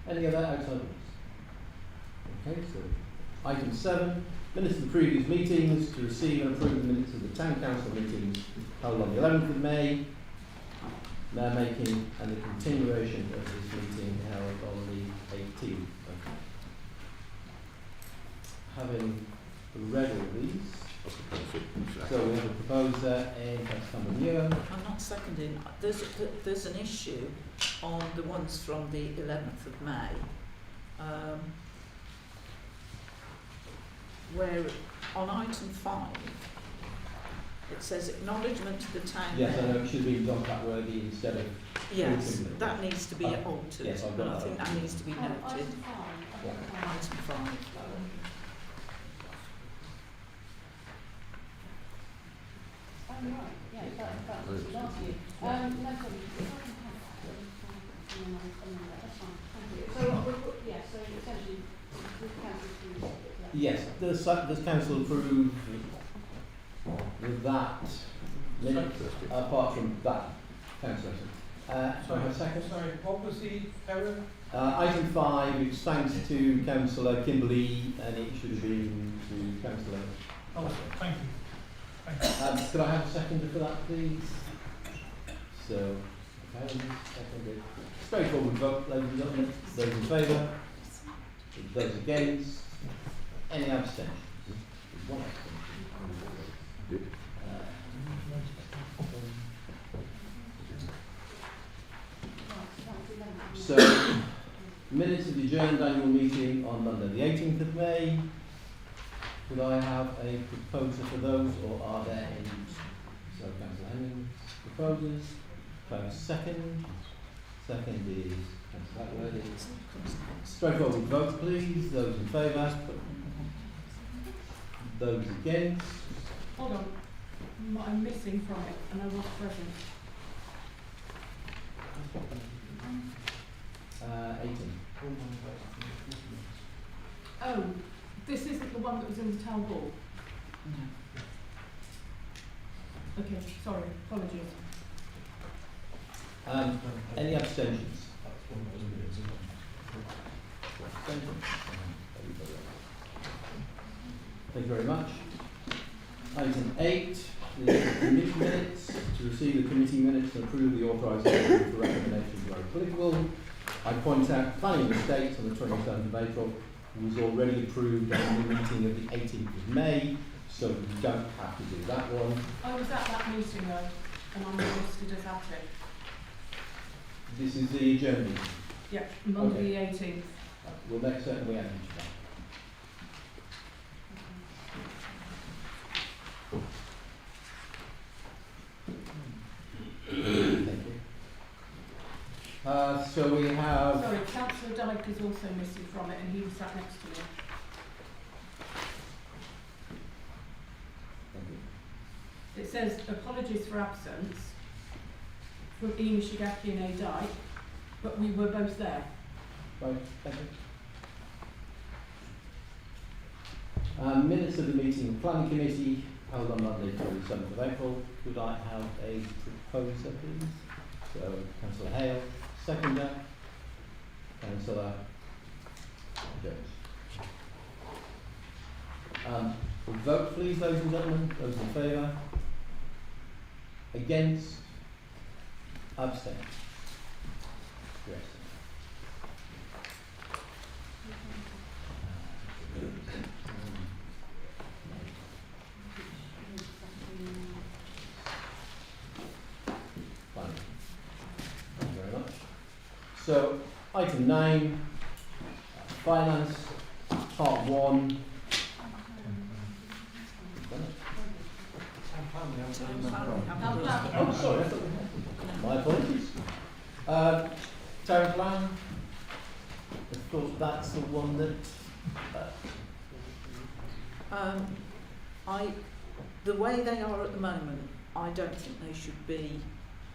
Any other outside ones? Okay, so item 7, minutes of the previous meetings, to receive and approve the minutes of the Town Council meetings held on the 11th of May, mayor making, and the continuation of this meeting held on the 18th. Having read all these, so we have a proposer in Councillor Muir. I'm not seconding. There's an issue on the ones from the 11th of May, where on item 5 it says acknowledgement to the town. Yes, I know it should be John Catworthy instead of. Yes, that needs to be altered. Yes, I've got and I that. think that needs to be noted. Item 5. Item 5. Oh, right. Yeah, that was last year. No problem. That's fine. Thank you. So essentially, this council to Yes, does council approve with that minute, apart from that councillor? Sorry, a second. Sorry, what was the error? Item 5, it's thanks to Councillor Kimberley, and it should have been to Councillor. Oh, thank you. Could I have a seconder for that, please? So, Seconded. Straightforward vote, ladies and gentlemen. Those in favour? Those against? Any abstentions? There's one abstention. So, minutes of the adjourned annual meeting on Monday the 18th of May. Could I have a proposer for those, or are there any? So, Councillor Hemming proposes. Can I have a second? Second is Councillor Atworthy. Straightforward vote, please. Those in favour? Those against? Hold on. I'm missing from it, and I was present. 18. Oh, this isn't the one that was in the town hall? No. Okay, sorry, apologies. Any abstentions? Thank you very much. Item 8, the committee minutes. To receive the committee minutes and approve the authorisation for recommendations where applicable. I point out planning mistakes on the 27th of April was already approved on the meeting of the 18th of May, so you don't have to do that one. I was at that meeting though, and I'm listed as at it. This is the adjourned meeting. Yeah, Monday the 18th. We'll make certain we add each that. Thank you. So we have. Sorry, Councillor Dyke is also missing from it, and he was sat next to me. Thank you. It says apologies for absence from Ian Shigaki and A. Dyke, but we were both there. Right, thank you. Minutes of the meeting of Planning Committee held on Monday, 27th of April. Could I have a proposer, please? So, Councillor Hale, seconder. Councillor Jones. Vote, please, ladies and gentlemen. Those in favour? Against? Abstain? Yes. Fine. Thank you very much. So, item 9, finance, part 1. Oh, sorry, I thought we had. My apologies. Town plan. Of course, that's the one that. The way they are at the moment, I don't think they should be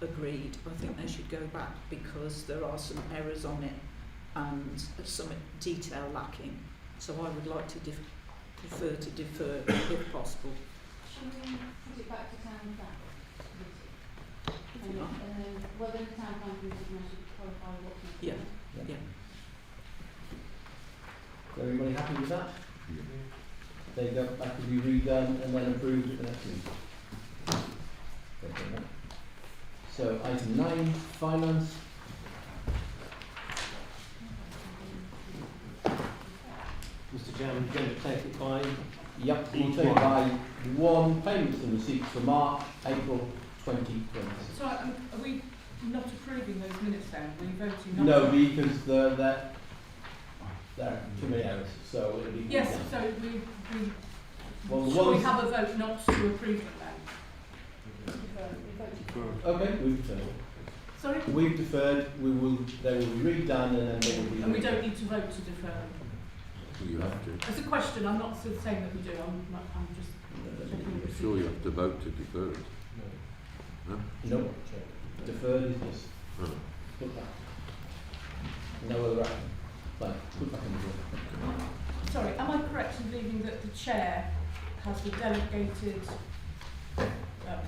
agreed. I think they should go back because there are some errors on it and some detail lacking. So I would like to prefer to defer if possible. Should we put it back to town plan? If you like. Well, then the town plan committee can actually qualify what we Yeah. Yeah. Is everybody happy with that? They go back to be redone and then approved at the next meeting. Okay. So item 9, finance. Mr. Chairman, you're going to take it by? Yep, we'll take by 1 payments and receipts for March, April 2020. So are we not approving those minutes then? Are we voting not No, to? because there are too many errors, so it'll be. Yes, so Well, the should we ones- have a vote not to approve them then? Okay, we've deferred. Sorry? We've deferred. They will be redone and then they will be. And we don't need to vote to defer them? You have to. As a question, I'm not saying that we do, I'm just checking the I'm sure you have to vote to defer it. No? No. Deferred is just Oh. put back. No other action. Fine, put back in the book. Sorry, am I correct in believing that the chair has the delegated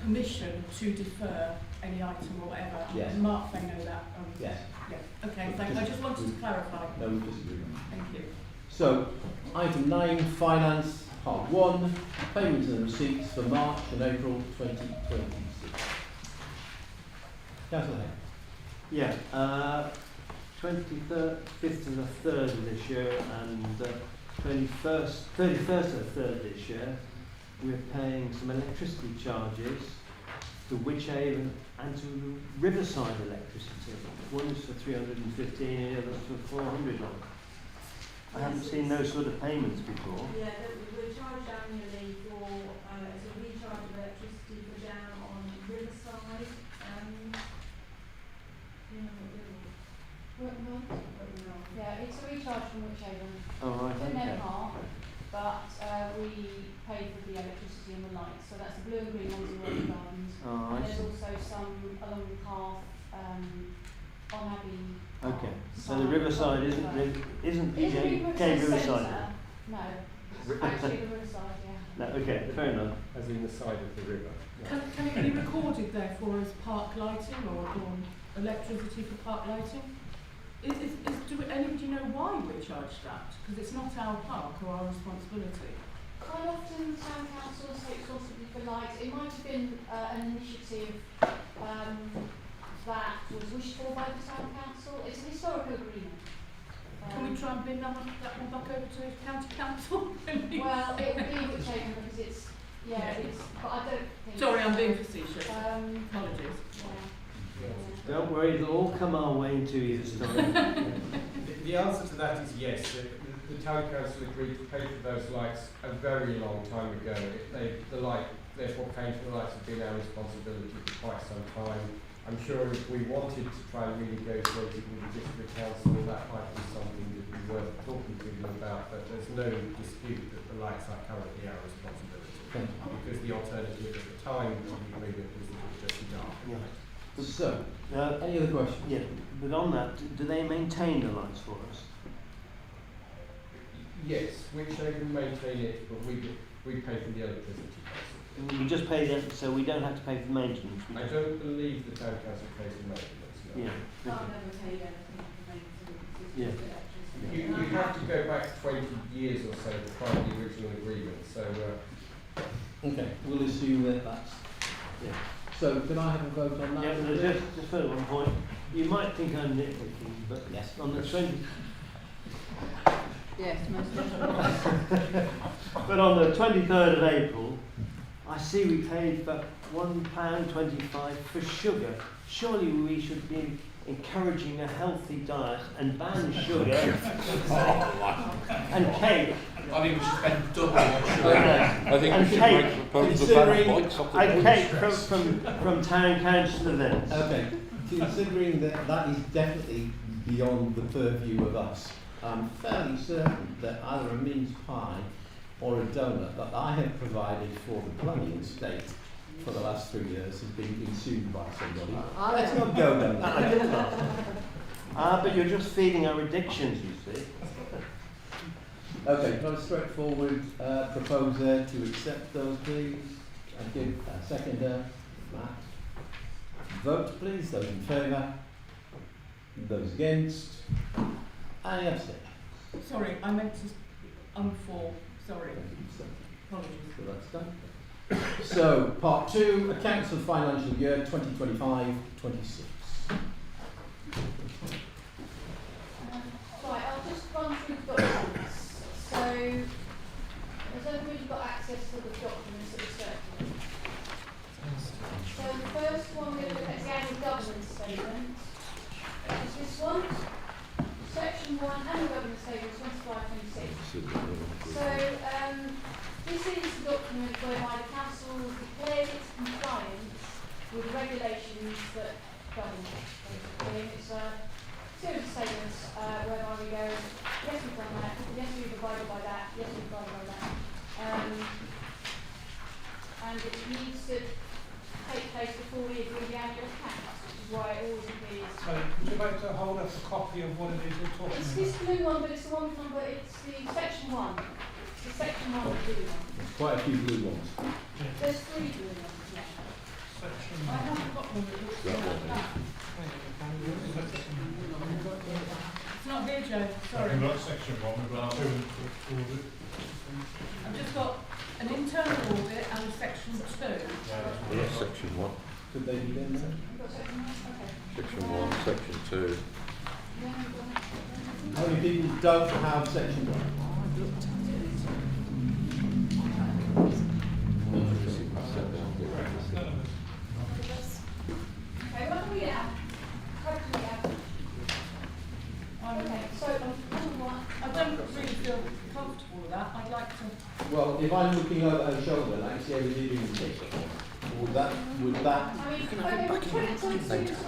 permission to defer any item or whatever? Yes. Mark may know that. Yes. Yeah. Okay, thank you. I just wanted to clarify. No disagreement. Thank you. So, item 9, finance, part 1, payments and receipts for March and April 2026. Councillor Hay. Yeah, 23rd, 5th to the 3rd of this year, and 31st of the 3rd this year, we're paying some electricity charges to Wychavon and to Riverside Electricity. One is for 315 and the other for 400. I haven't seen those sort of payments before. Yeah, we're charged annually for it's a recharge of electricity for down on Riverside. Yeah, it's a recharge from Wychavon. Oh, right, It's in their okay. park, but we pay for the electricity and the lights. So that's the blue and green ones in Royal Gardens. Oh, And I there's see. also some along the path on Abbey. Okay, so the Riverside isn't PJ Riverside? Centre. No, actually the Riverside, yeah. No, okay, fair enough. As in the side of the river. Can it be recorded therefore as park lighting or electricity for park lighting? Do anybody know why we're charged that? Because it's not our park or our responsibility. Quite often town council takes responsibility for lights. It might have been an initiative that was wished for by the town council. It's a historical agreement. Can we try and bring that one back over to county council? Well, it will be Wychavon because it's, but I don't think... Sorry, I'm being facetious. Apologies. Don't worry, it'll all come our way in 2 years' time. The answer to that is yes. The town council agreed to pay for those lights a very long time ago. Therefore paying for the lights has been our responsibility for quite some time. I'm sure if we wanted to try and renegotiate it with the district council, that might be something that would be worth talking to them about, but there's no dispute that the lights are currently our responsibility. Because the alternative at the time of the agreement was that it would just be dark. Yeah. So, any other questions? Yeah, but on that, do they maintain the lights for us? Yes, Wychavon maintain it, but we pay for the electricity basically. We just pay them, so we don't have to pay for maintenance. I don't believe the town council pays for maintenance. No. Yeah. Can't never paid anything for maintenance. Yeah. You have to go back 20 years or so to find the original agreement. So. Okay, we'll assume that that's. Yeah. So, can I have a vote on that? Yeah, but just further one point. You might think I'm nitpicking, but yes, on the 20. Yes, most definitely. But on the 23rd of April, I see we paid for £1.25 for sugar. Surely we should be encouraging a healthy diet and ban sugar and cake. I think we should spend double on sugar. I think and we should cake, make proposals about boycott and cake from town council events. Okay, considering that is definitely beyond the purview of us, I'm fairly certain that either a mince pie or a donut that I have provided for the plumbing estate for the last 3 years has been consumed by somebody. Let's not go down that. I did not. But you're just feeding our addictions, you see. Okay, got a straightforward proposer to accept those, please. Thank you. Seconder, Matt. Vote, please. Those in favour. Those against. Any abstentions? Sorry, I meant to. I'm for. Sorry. Apologies. So that's done. So, part 2, accounts of financial year 2025-26. Right, I'll just run through the documents. So, has everybody got access to the documents that are circulating? So the first one we're going to look at is the annual governance statement. Is this one? Section 1, annual governance statement 25-26. So, this is the document whereby the council declares its compliance with regulations that govern it. Basically, it's a series of statements whereby we go, yes, we've done that, yes, we've abided by that, yes, we've abided by that. And it needs to take place before we agree the annual accounts, which is why it always appears. So, would you like to hold us a copy of what it is we're talking It's about? this blue one, but it's the one number, it's the section 1. It's the section 1 of the blue one. There's quite a few blue ones. There's 3 blue ones, yeah. Section I haven't got one that looks That like one. that. It's not here, Joe. Sorry. We've got section 1, we've got 2 and 4. I've just got an internal audit and section 2. Yes, section 1. Could they be in there? got section 1? Okay. Section 1, section 2. Yeah, we've got it. How many people don't have section 1? Okay, what do we have? What do we have? Okay, so number 1. I don't really feel comfortable with that. I'd like to. Well, if I'm looking over her shoulder and I see everybody doing the tick, would that I mean, okay, we'll try to sort of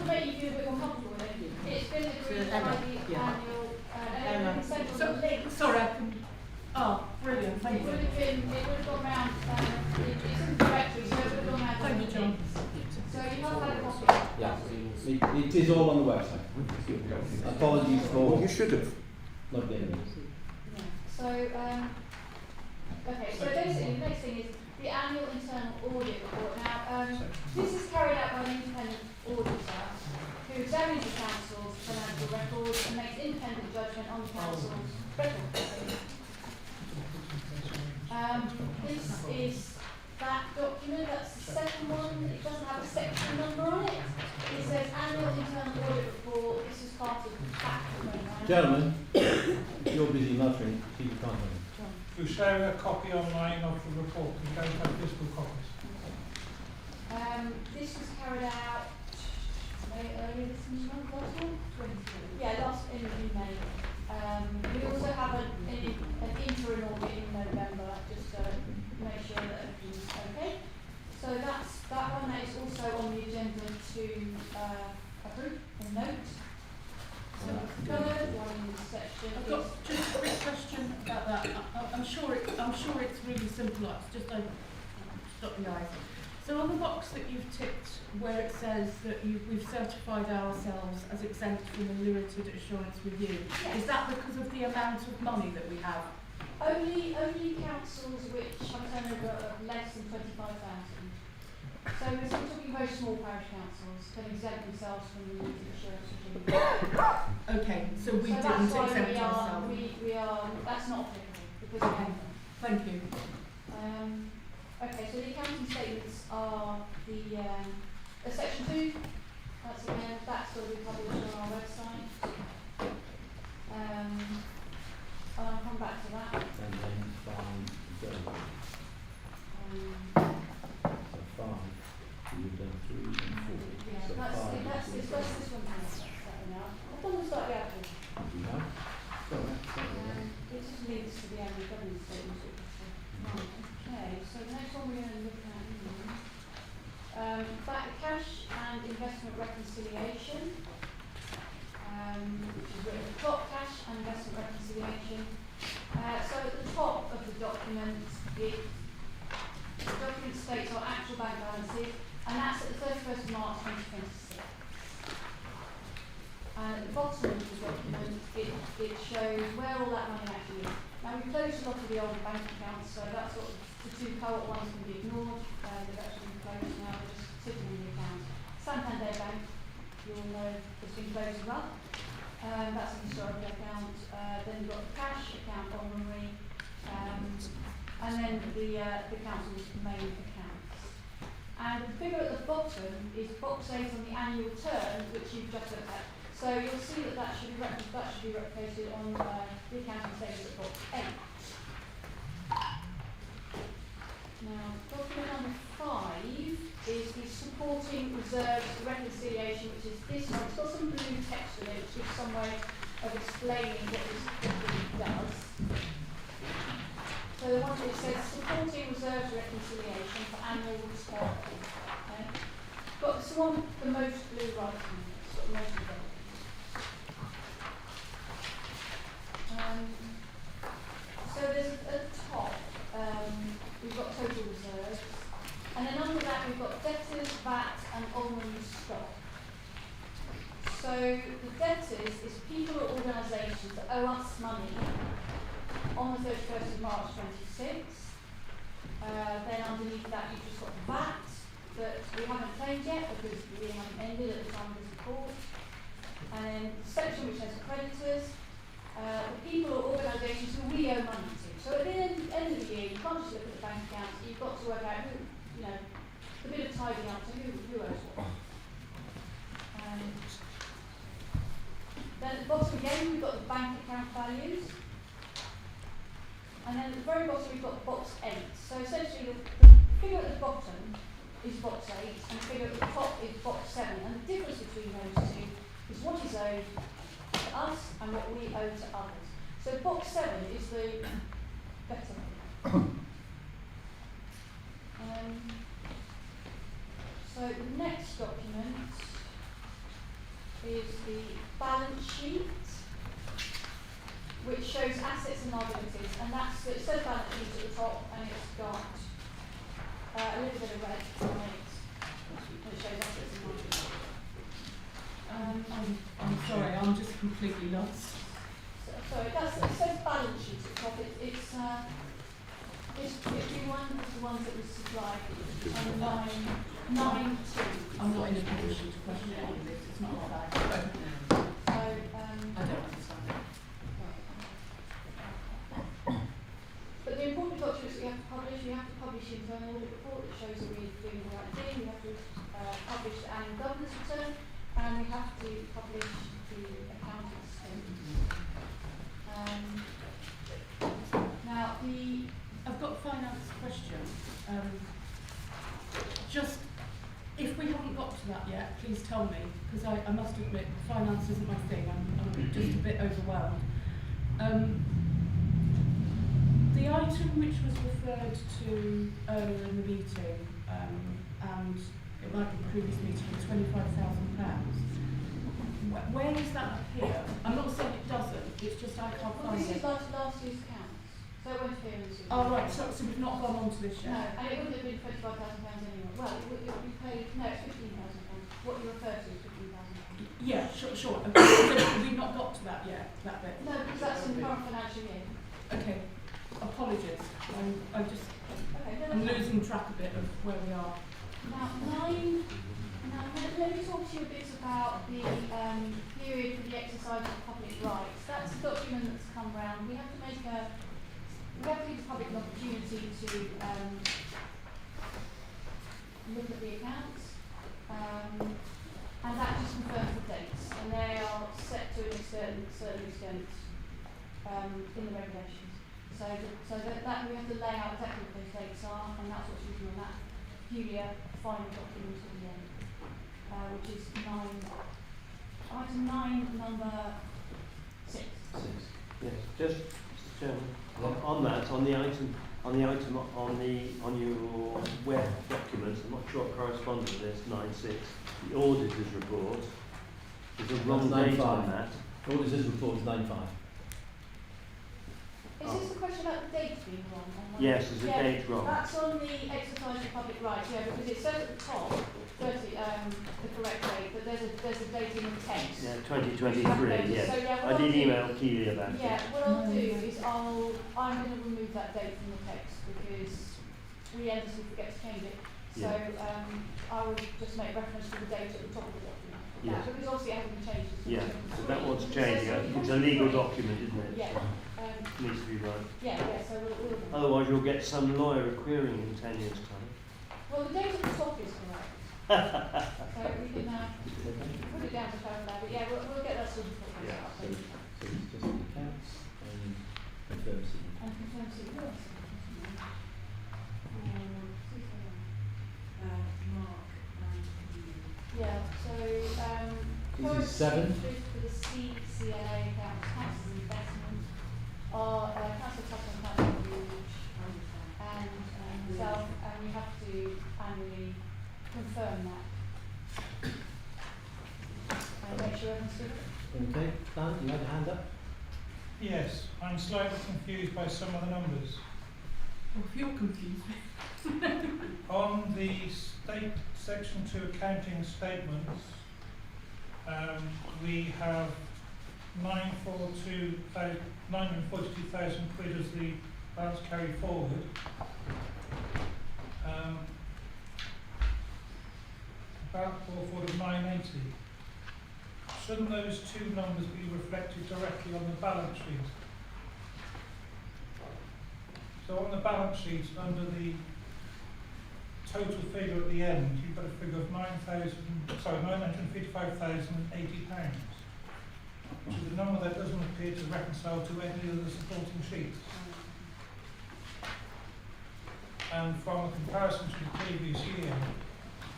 make you feel a bit more comfortable with it. It's been agreed by the annual, Sorry, I can. Oh, brilliant, thank you. it would have gone round, it's in the directory, so it would have gone round. Thank you, John. So you must have a copy. Yeah, it is all on the website. Apologies for Well, you should have. not getting it. Yeah. So, okay, so basically the next thing is the annual internal audit report. Now, this is carried out by an independent auditor who examines the council's financial records and makes independent judgment on the council's record keeping. This is that document, that's the second one. It doesn't have a section number on it. It says annual internal audit report. This is part of the pack. Gentlemen, you're busy muttering, so you can't hear me. You share a copy online of the report. You don't have physical copies. This was carried out earlier this month, last month? Yeah, in May. We also have an interim audit in November, just to make sure that everything's okay. So that's that one. That is also on the agenda to approve and note. So the third one in this section I've got just a quick question about that. I'm sure it's really simple. It's just I stop the eyes. So on the box that you've ticked where it says that we've certified ourselves as exempt from the limited assurance review, yes. is that because of the amount of money that we have? Only councils which have a turnover of less than 25,000. So we're talking very small parish councils can exempt themselves from the limited assurance review. Okay, so we so didn't that's why exempt ourselves. we are, that's not applicable because we haven't. Thank you. Okay, so the accounting statements are the section 2. That's will be published on our website. I'll come back to that. And then 5 go. So 5, you've done 3 and 4. Yeah, So that's 5 this one now. I've done the slightly out of it. You have? Go on. It just links to the annual governance statement. Okay, so the next one we're going to look at is cash and investment reconciliation, which is written top cash and investment reconciliation. So at the top of the document, the document states our actual bank balances, and that's at the 31st of March 2026. And at the bottom of the document, it shows where all that money actually is. Now we've closed a lot of the old bank accounts, so that's sort of the 2 co-op ones can be ignored. They've actually been closed now, they're just sitting in the account. Santander Bank, you all know, has been closed as well. That's a historical account. Then you've got the cash account, ordinary, and then the council's main accounts. And the figure at the bottom is box 8 on the annual return, which you've just looked at. So you'll see that should be replicated on the accounting statement at box 8. Now, document number 5 is the supporting reserves reconciliation, which is this one. It's got some blue text in it, which is some way of explaining what this does. So the one that says supporting reserves reconciliation for annual return. Okay. Got this one, the most blue writing, it's got most of it. So there's at the top, we've got total reserves, and then under that we've got debtors, VAT and ordinary stock. So the debtors is people or organisations that owe us money on the 31st of March 26. Then underneath that you've just got the VAT that we haven't claimed yet because we haven't ended at the time of this report. And then the section which has creditors, the people or organisations who we owe money to. So at the end of the year, you can't just look at the bank accounts, you've got to work out who, a bit of tidying up to who owes what. Then at the bottom again, we've got the bank account values. And then at the very bottom, we've got box 8. So essentially, the figure at the bottom is box 8, and the figure at the top is box 7. And the difference between those two is what is owed to us and what we owe to others. So box 7 is the better. So the next document is the balance sheet, which shows assets and liabilities, and it says balance sheet at the top, and it's got a little bit of red on it, and it shows assets and liabilities. I'm sorry, I'm just completely lost. Sorry, it says balance sheet at the top. It's the one of the ones that was supplied on line 9.2. I'm not in a position to question any of this, it's not like that. So, I don't understand it. But the important documents that you have to publish internal audit report that shows that we're doing the right thing, we have to publish the annual governance return, and we have to publish the accounting statement. Now, I've got a finance question. Just, if we haven't got to that yet, please tell me, because I must admit, finance isn't my thing, I'm just a bit overwhelmed. The item which was referred to earlier in the meeting, and it might be the previous meeting, £25,000, where does that appear? I'm not saying it doesn't, it's just I can't well, find this it. is last year's accounts, so it won't appear in this year. Oh right, so we've not gone on to this No, yet? and it wouldn't have been £25,000 anyway. Well, it would be paid, no, it's £15,000. What you refer to is £15,000. Yeah, sure. Okay. So we've not got to that yet, that bit? No, because that's in the current financial year. Okay, apologies. I'm just, Okay, no, I'm that's fine. losing track a bit of where we are. Now, let me talk to you a bit about the period for the exercise of public rights. That's a document that's come round. We have to give the public an opportunity to look at the accounts, and that just confirms the dates, and they are set to a certain extent in the regulations. So that we have to lay out exactly what those dates are, and that's what's written on that peculiar final document at the end, which is item 9, number 6. Yes, just, Mr. Chairman, on that, on your web documents, I'm not sure it corresponds to this, 9.6, the auditor's report, there's a wrong date on that. The auditor's report is 9.5. Is this the question about the date being wrong? Yes, there's a date wrong. That's on the exercise of public rights, because it says at the top, the correct date, but there's a date in the text. Yeah, 2023, yes. So, I did email Keely about it. Yeah, what I'll do is I'm going to remove that date from the text because we endlessly forget to change it. So I will just make reference to the date at the top of the document. Yeah. Because obviously it hasn't been changed. Yeah, so that one's changing. It's a legal document, isn't it? Yeah. Needs to be right. Yeah, so we'll Otherwise you'll get some lawyer querying in 10 years' time. well, the date at the top is correct. So we can put it down to clarify, but yeah, we'll get that sorted. Yeah, so it's just the accounts and confirm signature. And confirm signature. Mark and Yeah, so This is 7. for the CCLA accounts, taxes and investments are Council Tufton, Council Rouge and myself, and we have to annually confirm that. And make sure everyone's good. Okay, Dan, you had a hand up? Yes, I'm slightly confused by some of the numbers. Well, if you're confused. On the section 2 accounting statements, we have 942,000 quid as the balance carried forward. About forward of 980. Shouldn't those two numbers be reflected directly on the balance sheet? So on the balance sheet, under the total figure at the end, you've got a figure of £955,080, which is a number that doesn't appear to reconcile to any of the supporting sheets. And from a comparison to the previous year,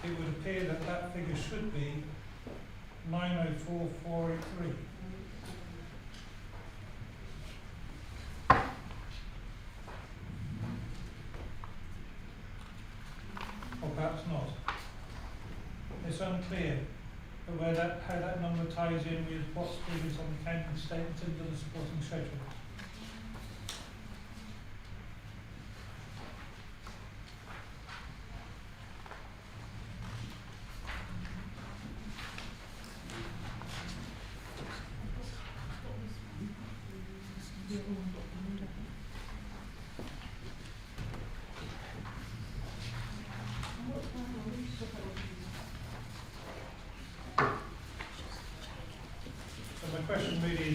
it would appear that that figure should be 904,483. Or perhaps not. It's unclear how that number ties in with what's figures on the accounting statements and the supporting schedule.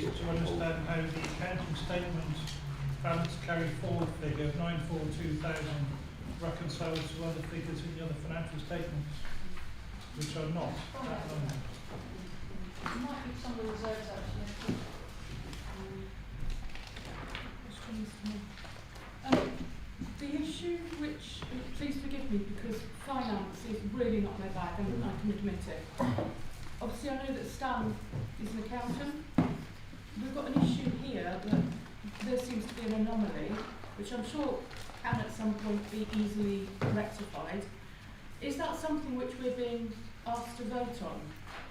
To understand how the accounting statement balance carry forward figure of 942,000 reconciles to other figures in the other financial statements, which are not that number. It might be some of the reserves actually. The issue which, please forgive me because finance is really not my bag and I can admit it. Obviously I know that Stan is an accountant. We've got an issue here that there seems to be an anomaly, which I'm sure can at some point be easily rectified. Is that something which we're being asked to vote on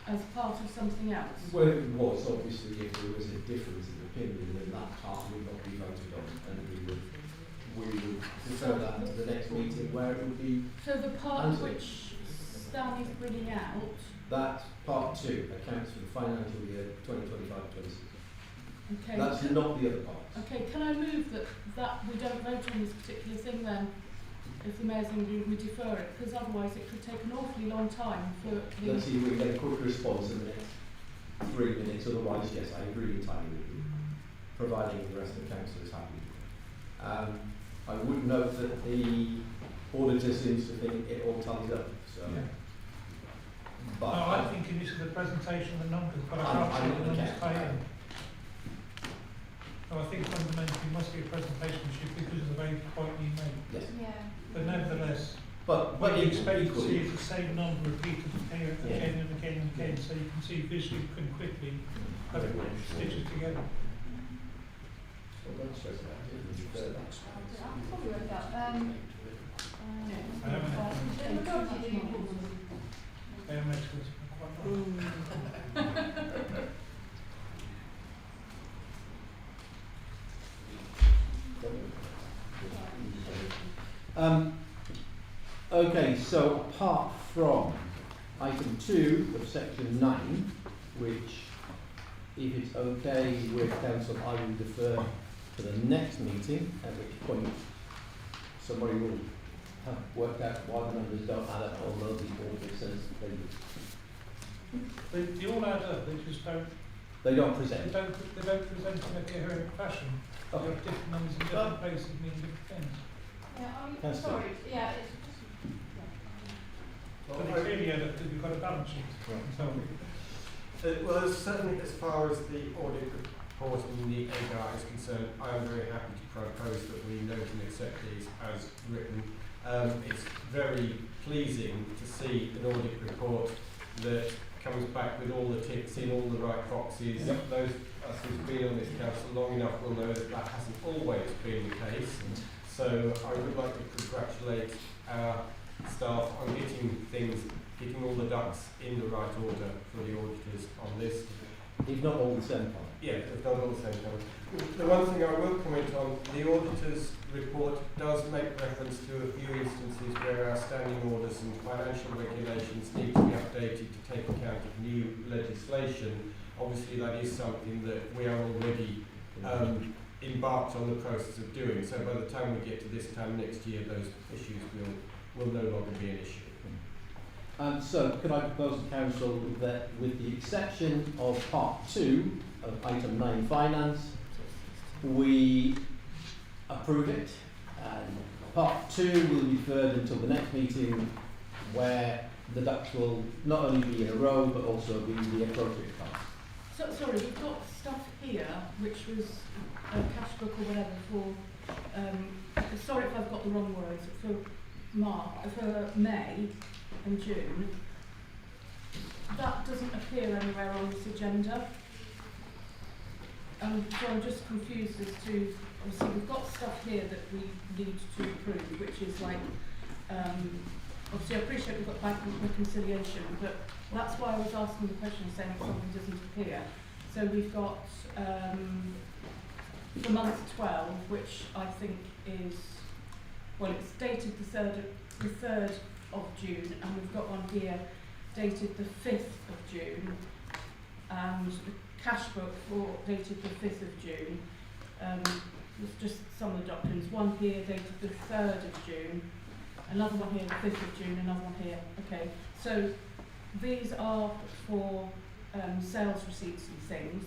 as part of something else? Well, it was obviously if there was a difference of opinion, then that part would not be voted on, and we would defer that to the next meeting where it would be. So the part answered. which Stan is bringing out. That part 2 accounts for the financial year 2025-26. Okay. That's not the other part. Okay, can I move that we don't vote on this particular thing then, if the Mayor's going to defer it, because otherwise it could take an awfully long time for the... Let's see if we get a quick response in the next 3 minutes, otherwise yes, I agree entirely with you, providing the rest of the council is happy. I would note that the auditor seems to think it all tallies up, so... Yeah. But no, I'm thinking this is the presentation of the numbers, but I can't see the numbers tie in. So I think fundamentally it must be a presentation issue because of the very point you made. Yes. Yeah. But nevertheless, but what you expect to equally, see is the same number repeated again and again and again, so you can see visually and quickly how it stitches together. Well, don't stress about it. I'll probably work out. I haven't I am actually quite right. Okay, so apart from item 2 of section 9, which, if it's okay with council, I will defer to the next meeting, at which point somebody will have worked out why the numbers don't add up, although the auditor says they do. They all add up, they just don't... They don't present. They don't present in a coherent fashion. They have different numbers in different places mean different things. Yeah, I mean, That's sorry, yeah, it's just... But they clearly add up because we've got a balance sheet. So, well, certainly as far as the audit report and the AGAR is concerned, I am very happy to propose that we note and accept these as written. It's very pleasing to see an audit report that comes back with all the ticks in all the right boxes. Yep. Those of us who've been on this council long enough will know that that hasn't always been the case. So I would like to congratulate our staff on getting all the ducks in the right order for the auditors on this. If not all the same time. Yeah, if not all the same time. The one thing I will comment on, the auditor's report does make reference to a few instances where our standing orders and financial regulations need to be updated to take account of new legislation. Obviously that is something that we are already embarked on the process of doing, so by the time we get to this time next year, those issues will no longer be an issue. So could I propose to council that with the exception of part 2 of item 9 finance, we approve it and Part 2 will be deferred until the next meeting, where the ducts will not only be in a row but also be the appropriate parts. So, sorry, we've got stuff here which was a cash book or whatever for, sorry if I've got the wrong words, for May and June. That doesn't appear anywhere on this agenda. So I'm just confused as to, obviously we've got stuff here that we need to approve, which is like, obviously I appreciate we've got bank reconciliation, but that's why I was asking the question, saying if something doesn't appear. So we've got the month 12, which I think is, well, it's dated the 3rd of June, and we've got one here dated the 5th of June, and the cash book for dated the 5th of June. There's just some of the documents. One here dated the 3rd of June, another one here the 5th of June, another one here. Okay, so these are for sales receipts and things.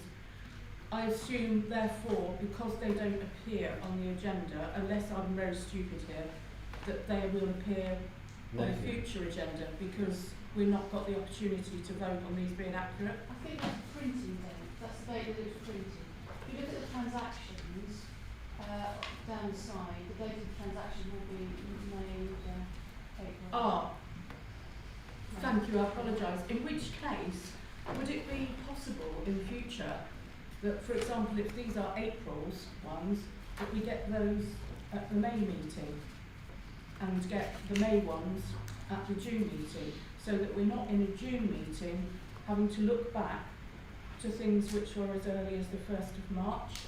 I assume, therefore, because they don't appear on the agenda, unless I'm very stupid here, that they will appear on a future agenda, because we've not got the opportunity to vote on these being accurate. I think that's the printing date. That's the date that it was printed. If you look at the transactions down the side, the date of the transaction will be May and April. Ah, thank you, I apologise. In which case, would it be possible in the future that, for example, if these are April's ones, that we get those at the May meeting and get the May ones at the June meeting, so that we're not in a June meeting having to look back to things which were as early as the 1st of March?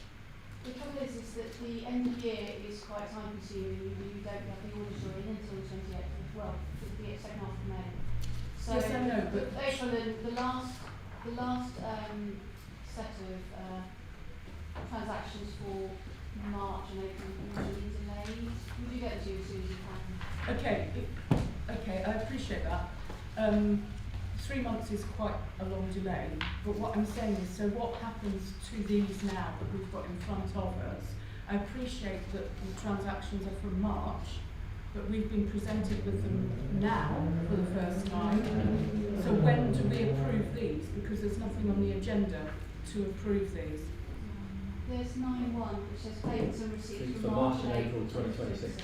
The trouble is that the end of year is quite time consuming. You don't have the auditor in until the 28th of, well, the second half of May. So yes, I know, but April and the last set of transactions for March and April usually delayed. We do get to you as soon as you can. Okay, I appreciate that. 3 months is quite a long delay, but what I'm saying is, so what happens to these now that we've got in front of us? I appreciate that the transactions are from March, but we've been presented with them now for the first time. So when do we approve these? Because there's nothing on the agenda to approve these. There's 9.1, which says payments and receipts For March and April 2026,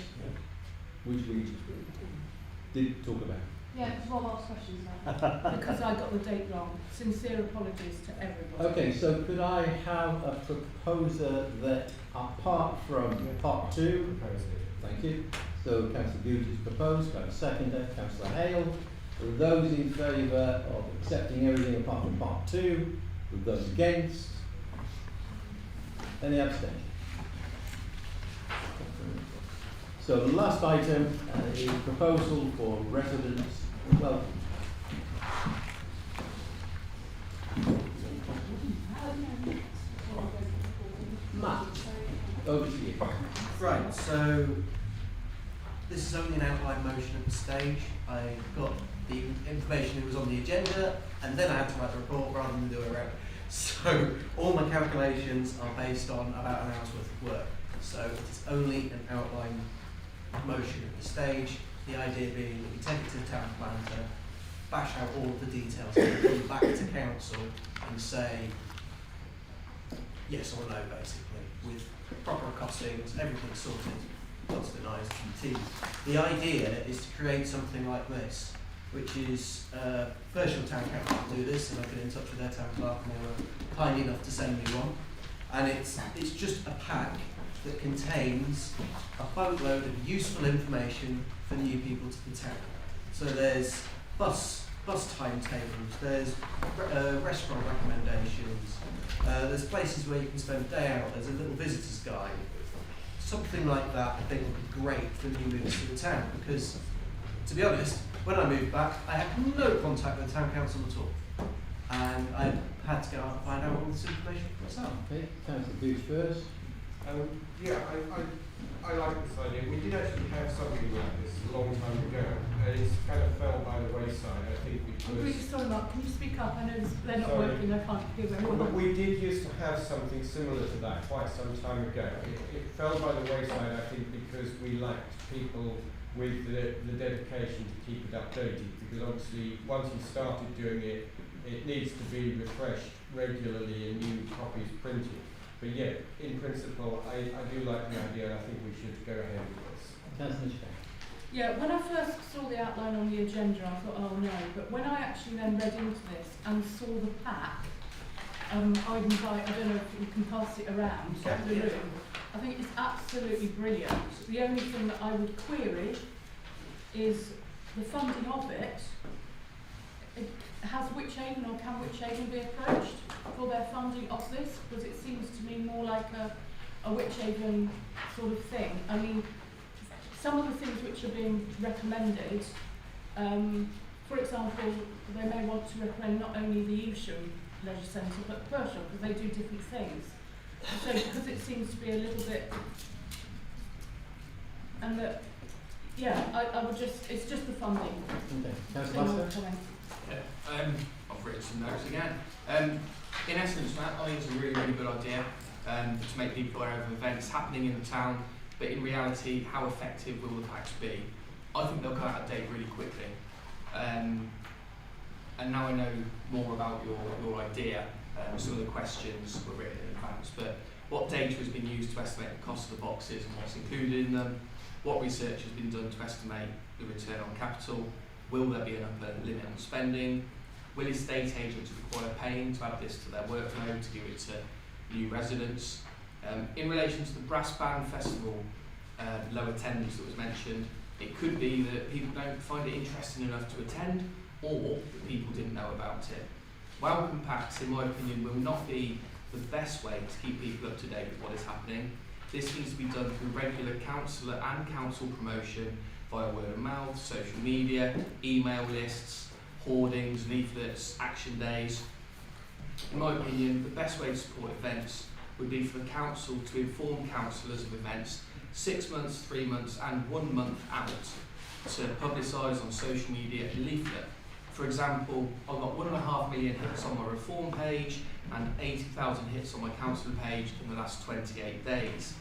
which we did talk about. Yeah, because Rob asked questions about it. Because I got the date wrong. Sincere apologies to everybody. Okay, so could I have a proposer that, apart from part 2, thank you, so Councillor Gooch is proposed, can I have a seconder, Councillor Hale. With those in favour of accepting everything apart from part 2, with those against, any abstention? So the last item is proposal for residents. Well, Matt, over to you. Right, so this is only an outline motion at this stage. I got the information that was on the agenda, and then I had to write the report rather than do it around. So all my calculations are based on about an hour's worth of work. So it is only an outline motion at this stage. The idea being that we take it to the town planner to bash out all of the details and come back to council and say yes or no, basically, with proper costings, everything sorted, dotted and I's and T's. The idea is to create something like this, which is Evesham Town Council do this, and I've been in touch with their town clerk and they were kind enough to send me one. And it's just a pack that contains a boatload of useful information for new people to the town. So there's bus timetables, there's restaurant recommendations, there's places where you can spend a day out, there's a little visitor's guide. Something like that I think would be great for new movers to the town, because to be honest, when I moved back I had no contact with the town council at all, and I had to go out and find out all this information for myself. Okay, Councillor Gooch first. Yeah, I like this idea. We did actually have something like this a long time ago, and it's kind of fell by the wayside, I think, I'm really because... sorry, Mark. Can you speak up? I know they're not Sorry. working. I can't hear very well. But we did used to have something similar to that quite some time ago. It fell by the wayside, I think, because we lacked people with the dedication to keep it updated, because obviously once you started doing it, it needs to be refreshed regularly and new copies printed. But yeah, in principle, I do like the idea, and I think we should go ahead with this. Councillor Chair. Yeah, when I first saw the outline on the agenda, I thought, oh no. But when I actually then read into this and saw the pack, I don't know if you can pass it around the room. I think it's absolutely brilliant. The only thing that I would query is the funding of it. Has Witchaven or can Witchaven be approached for their funding of this? Because it seems to me more like a Witchaven sort of thing. I mean, some of the things which are being recommended, for example, they may want to recommend not only the Evesham Leisure Centre but Pershore, because they do different things. So because it seems to be a little bit, and that, yeah, I would just, it's just the funding. Okay. Councillor Buster. I've written some notes again. In essence, Matt, I think it's a really, really good idea to make people aware of events happening in the town, but in reality, how effective will the packs be? I think they'll go out of date really quickly. And now I know more about your idea. Some of the questions were written in advance, but what data has been used to estimate the cost of the boxes and what's included in them? What research has been done to estimate the return on capital? Will there be an upper limit on spending? Will estate agents require paying to add this to their workload, to give it to new residents? In relation to the Brass Band Festival, low attendance that was mentioned, it could be that people don't find it interesting enough to attend, or that people didn't know about it. Welcome packs, in my opinion, will not be the best way to keep people up to date with what is happening. This needs to be done through regular councillor and council promotion via word of mouth, social media, email lists, hoardings, leaflets, action days. In my opinion, the best way to support events would be for the council to inform councillors of events 6 months, 3 months and 1 month out to publicise on social media a leaflet. For example, I've got 1.5 million hits on my reform page and 80,000 hits on my councillor page in the last 28 days.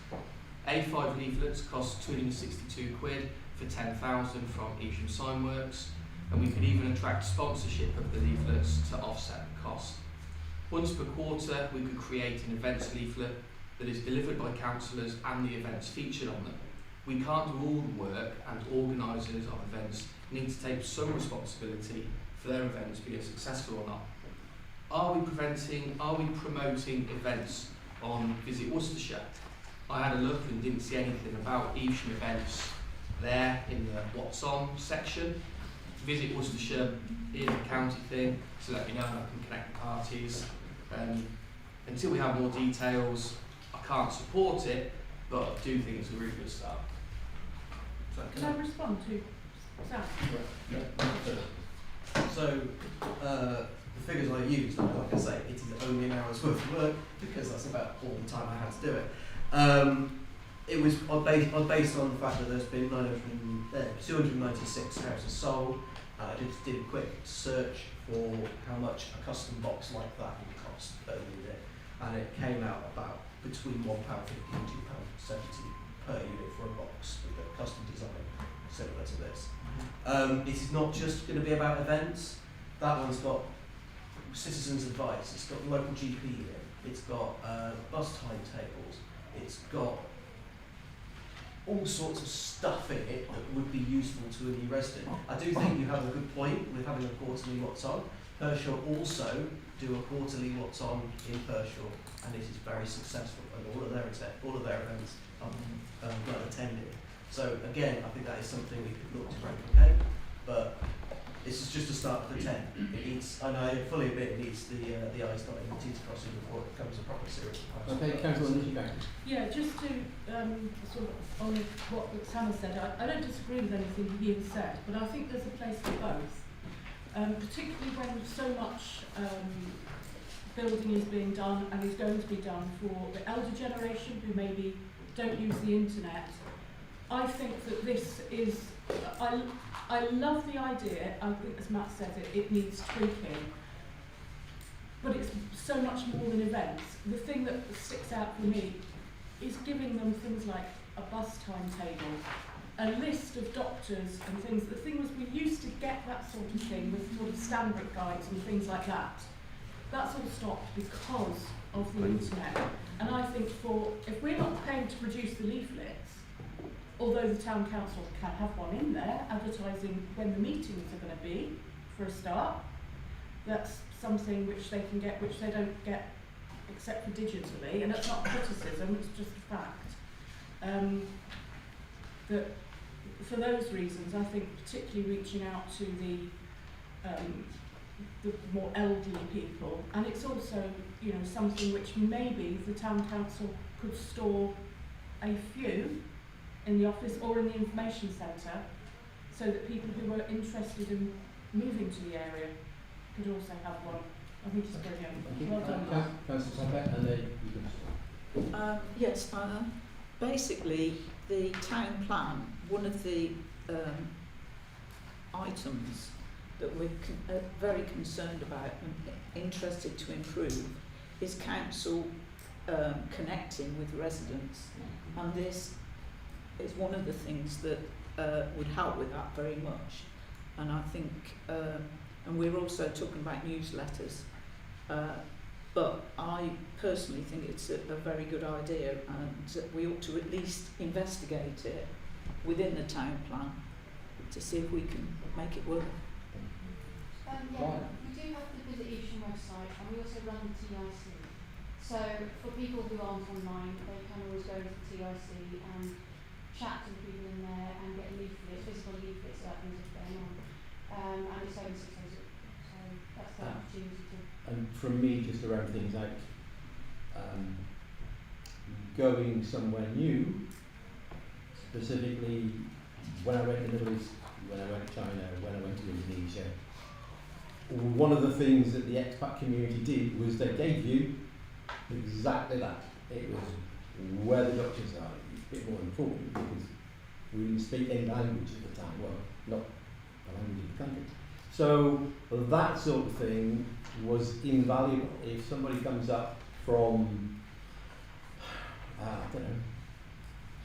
A5 leaflets cost £262 for 10,000 from Evesham Signworks, and we could even attract sponsorship of the leaflets to offset the cost. Once per quarter, we could create an events leaflet that is delivered by councillors and the events featured on them. We can't do all the work, and organisers of events need to take some responsibility for their events being successful or not. Are we promoting events on Visit Worcestershire? I had a look and didn't see anything about Evesham events there in the What's On section. Visit Worcestershire is a county thing, so let me know and I can connect the parties. Until we have more details, I can't support it, but I do think it's a really good start. Can I respond to Sam? So, the figures I used, like I say, it is only an hour's worth of work because that's about all the time I had to do it. It was based on the fact that there's been 296 houses sold. I did a quick search for how much a custom box like that would cost per unit, and it came out about between £1.50 and £2.70 per unit for a box with a custom design similar to this. It is not just going to be about events. That one's got citizens' advice, it's got local GP in it, it's got bus timetables, it's got all sorts of stuff in it that would be useful to a new resident. I do think you have a good point with having a quarterly What's On. Pershore also do a quarterly What's On in Pershore, and it is very successful, and all of their events are well attended. So again, I think that is something we could look to replicate, but this is just a start of the 10. It needs, and I fully admit, it needs the I's dotted and the T's crossing before it becomes a proper serious proposal. Okay, Councillor Nishibank. Yeah, just to sort of on what Sam has said, I don't disagree with anything he has said, but I think there's a place for both, particularly when so much building is being done and is going to be done for the elder generation who maybe don't use the internet. I think that this is, I love the idea. I think, as Matt said, it needs tweaking. But it's so much more than events. The thing that sticks out for me is giving them things like a bus timetable, a list of doctors and things. The thing was, we used to get that sort of thing with sort of standard guides and things like that. That's all stopped because of the internet. And I think if we're not paying to produce the leaflets, although the town council can have one in there advertising when the meetings are going to be, for a start, that's something which they can get, which they don't get except for digitally, and that's not criticism, it's just a fact. That for those reasons, I think particularly reaching out to the more elderly people, and it's also, you know, something which maybe the town council could store a few in the office or in the information centre, so that people who were interested in moving to the area could also have one. I think it's brilliant. Well done. Councillor Tucker, and then you can. Yes, basically the town plan, one of the items that we're very concerned about and interested to improve is council connecting with residents, and this is one of the things that would help with that very much. And I think, and we're also talking about newsletters, but I personally think it's a very good idea, and we ought to at least investigate it within the town plan to see if we can make it work. We do have the Visit Evesham website, and we also run the TIC. So for people who aren't online, they can always go to the TIC and chat to the people in there and get leaflets, physical leaflets about things that are going on. And it's open 6 days a week. So that's the opportunity to. And from me, just to round things out, going somewhere new, specifically when I went to the Middle East, when I went to China, when I went to Indonesia, one of the things that the expat community did was they gave you exactly that. It was where the doctors are. It's a bit more important because we didn't speak any language at the time. Well, not the language of the country. So that sort of thing was invaluable. If somebody comes up from, I don't know,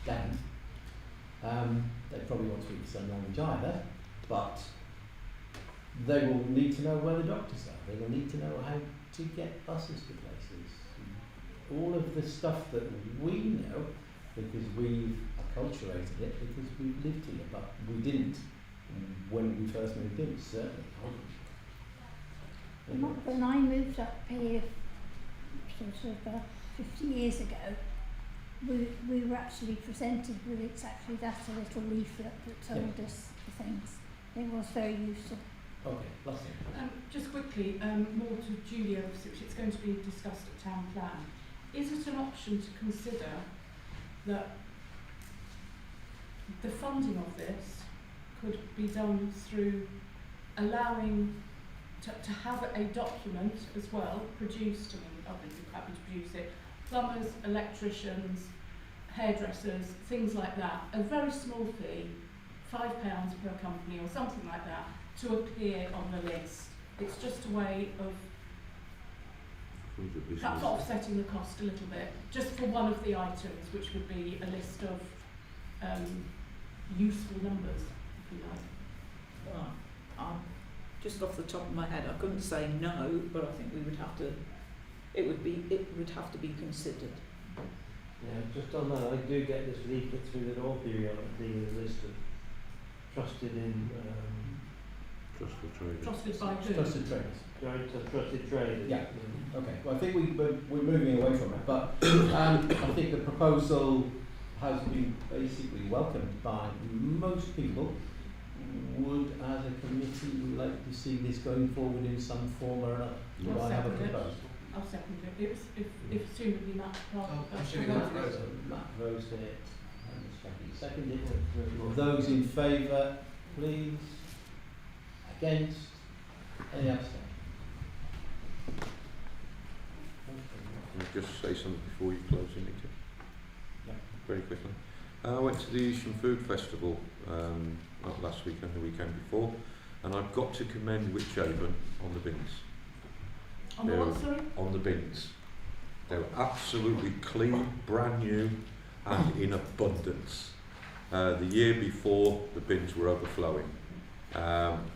Devon, they probably won't speak the same language either, but they will need to know where the doctors are. They will need to know how to get buses to places. All of the stuff that we know, because we've acculturated it, because we've lived here, but we didn't when we first moved in, certainly. When I moved up here sort of 50 years ago, we were actually presented with exactly that, a little leaflet that told us the things. It was very useful. Okay, last thing. Just quickly, more to Julia, which it's going to be discussed at town plan. Is it an option to consider that the funding of this could be done through allowing to have a document as well produced? I mean, I'd be happy to produce it. Plumbers, electricians, hairdressers, things like that. A very small fee, £5 per company or something like that, to appear on the list. It's just a way of perhaps offsetting the cost a little bit, just for one of the items, which would be a list of useful numbers, if you like. Well, just off the top of my head, I couldn't say no, but I think we would have to. It would have to be considered. Yeah, just on that, I do get this leaflet through the door periodically with a list of trusted by who? Trusted traders. Trusted traders. Yeah. Okay. Well, I think we're moving away from it, but I think the proposal has been basically welcomed by most people. Would, as a committee, we like to see this going forward in some form or another? Do I have a proposal? I'll second it. If assumably Matt Matt rose it and Jackie seconded it. Those in favour, please. Against? Any abstention? Can I just say something before you close the meeting? Yeah. Very quickly. I went to the Evesham Food Festival not last weekend, the weekend before, and I've got to commend Witchaven on the bins. On the what, sorry? On the bins. They were absolutely clean, brand new, and in abundance. The year before, the bins were overflowing.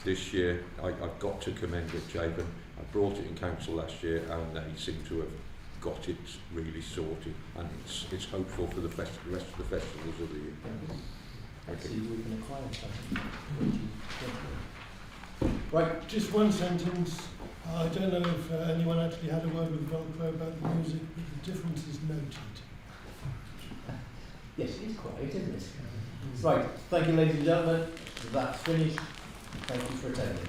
This year, I've got to commend Witchaven. I brought it in council last year, and they seem to have got it really sorted, and it's hopeful for the rest of the festivals of the year. Let's see if we can acquire something. Right. Just one sentence. I don't know if anyone actually had a word with Velcro about the music, but the difference is noted. Yes, it is quiet, isn't it? Right, thank you ladies and gentlemen. That's finished. Thank you for attending.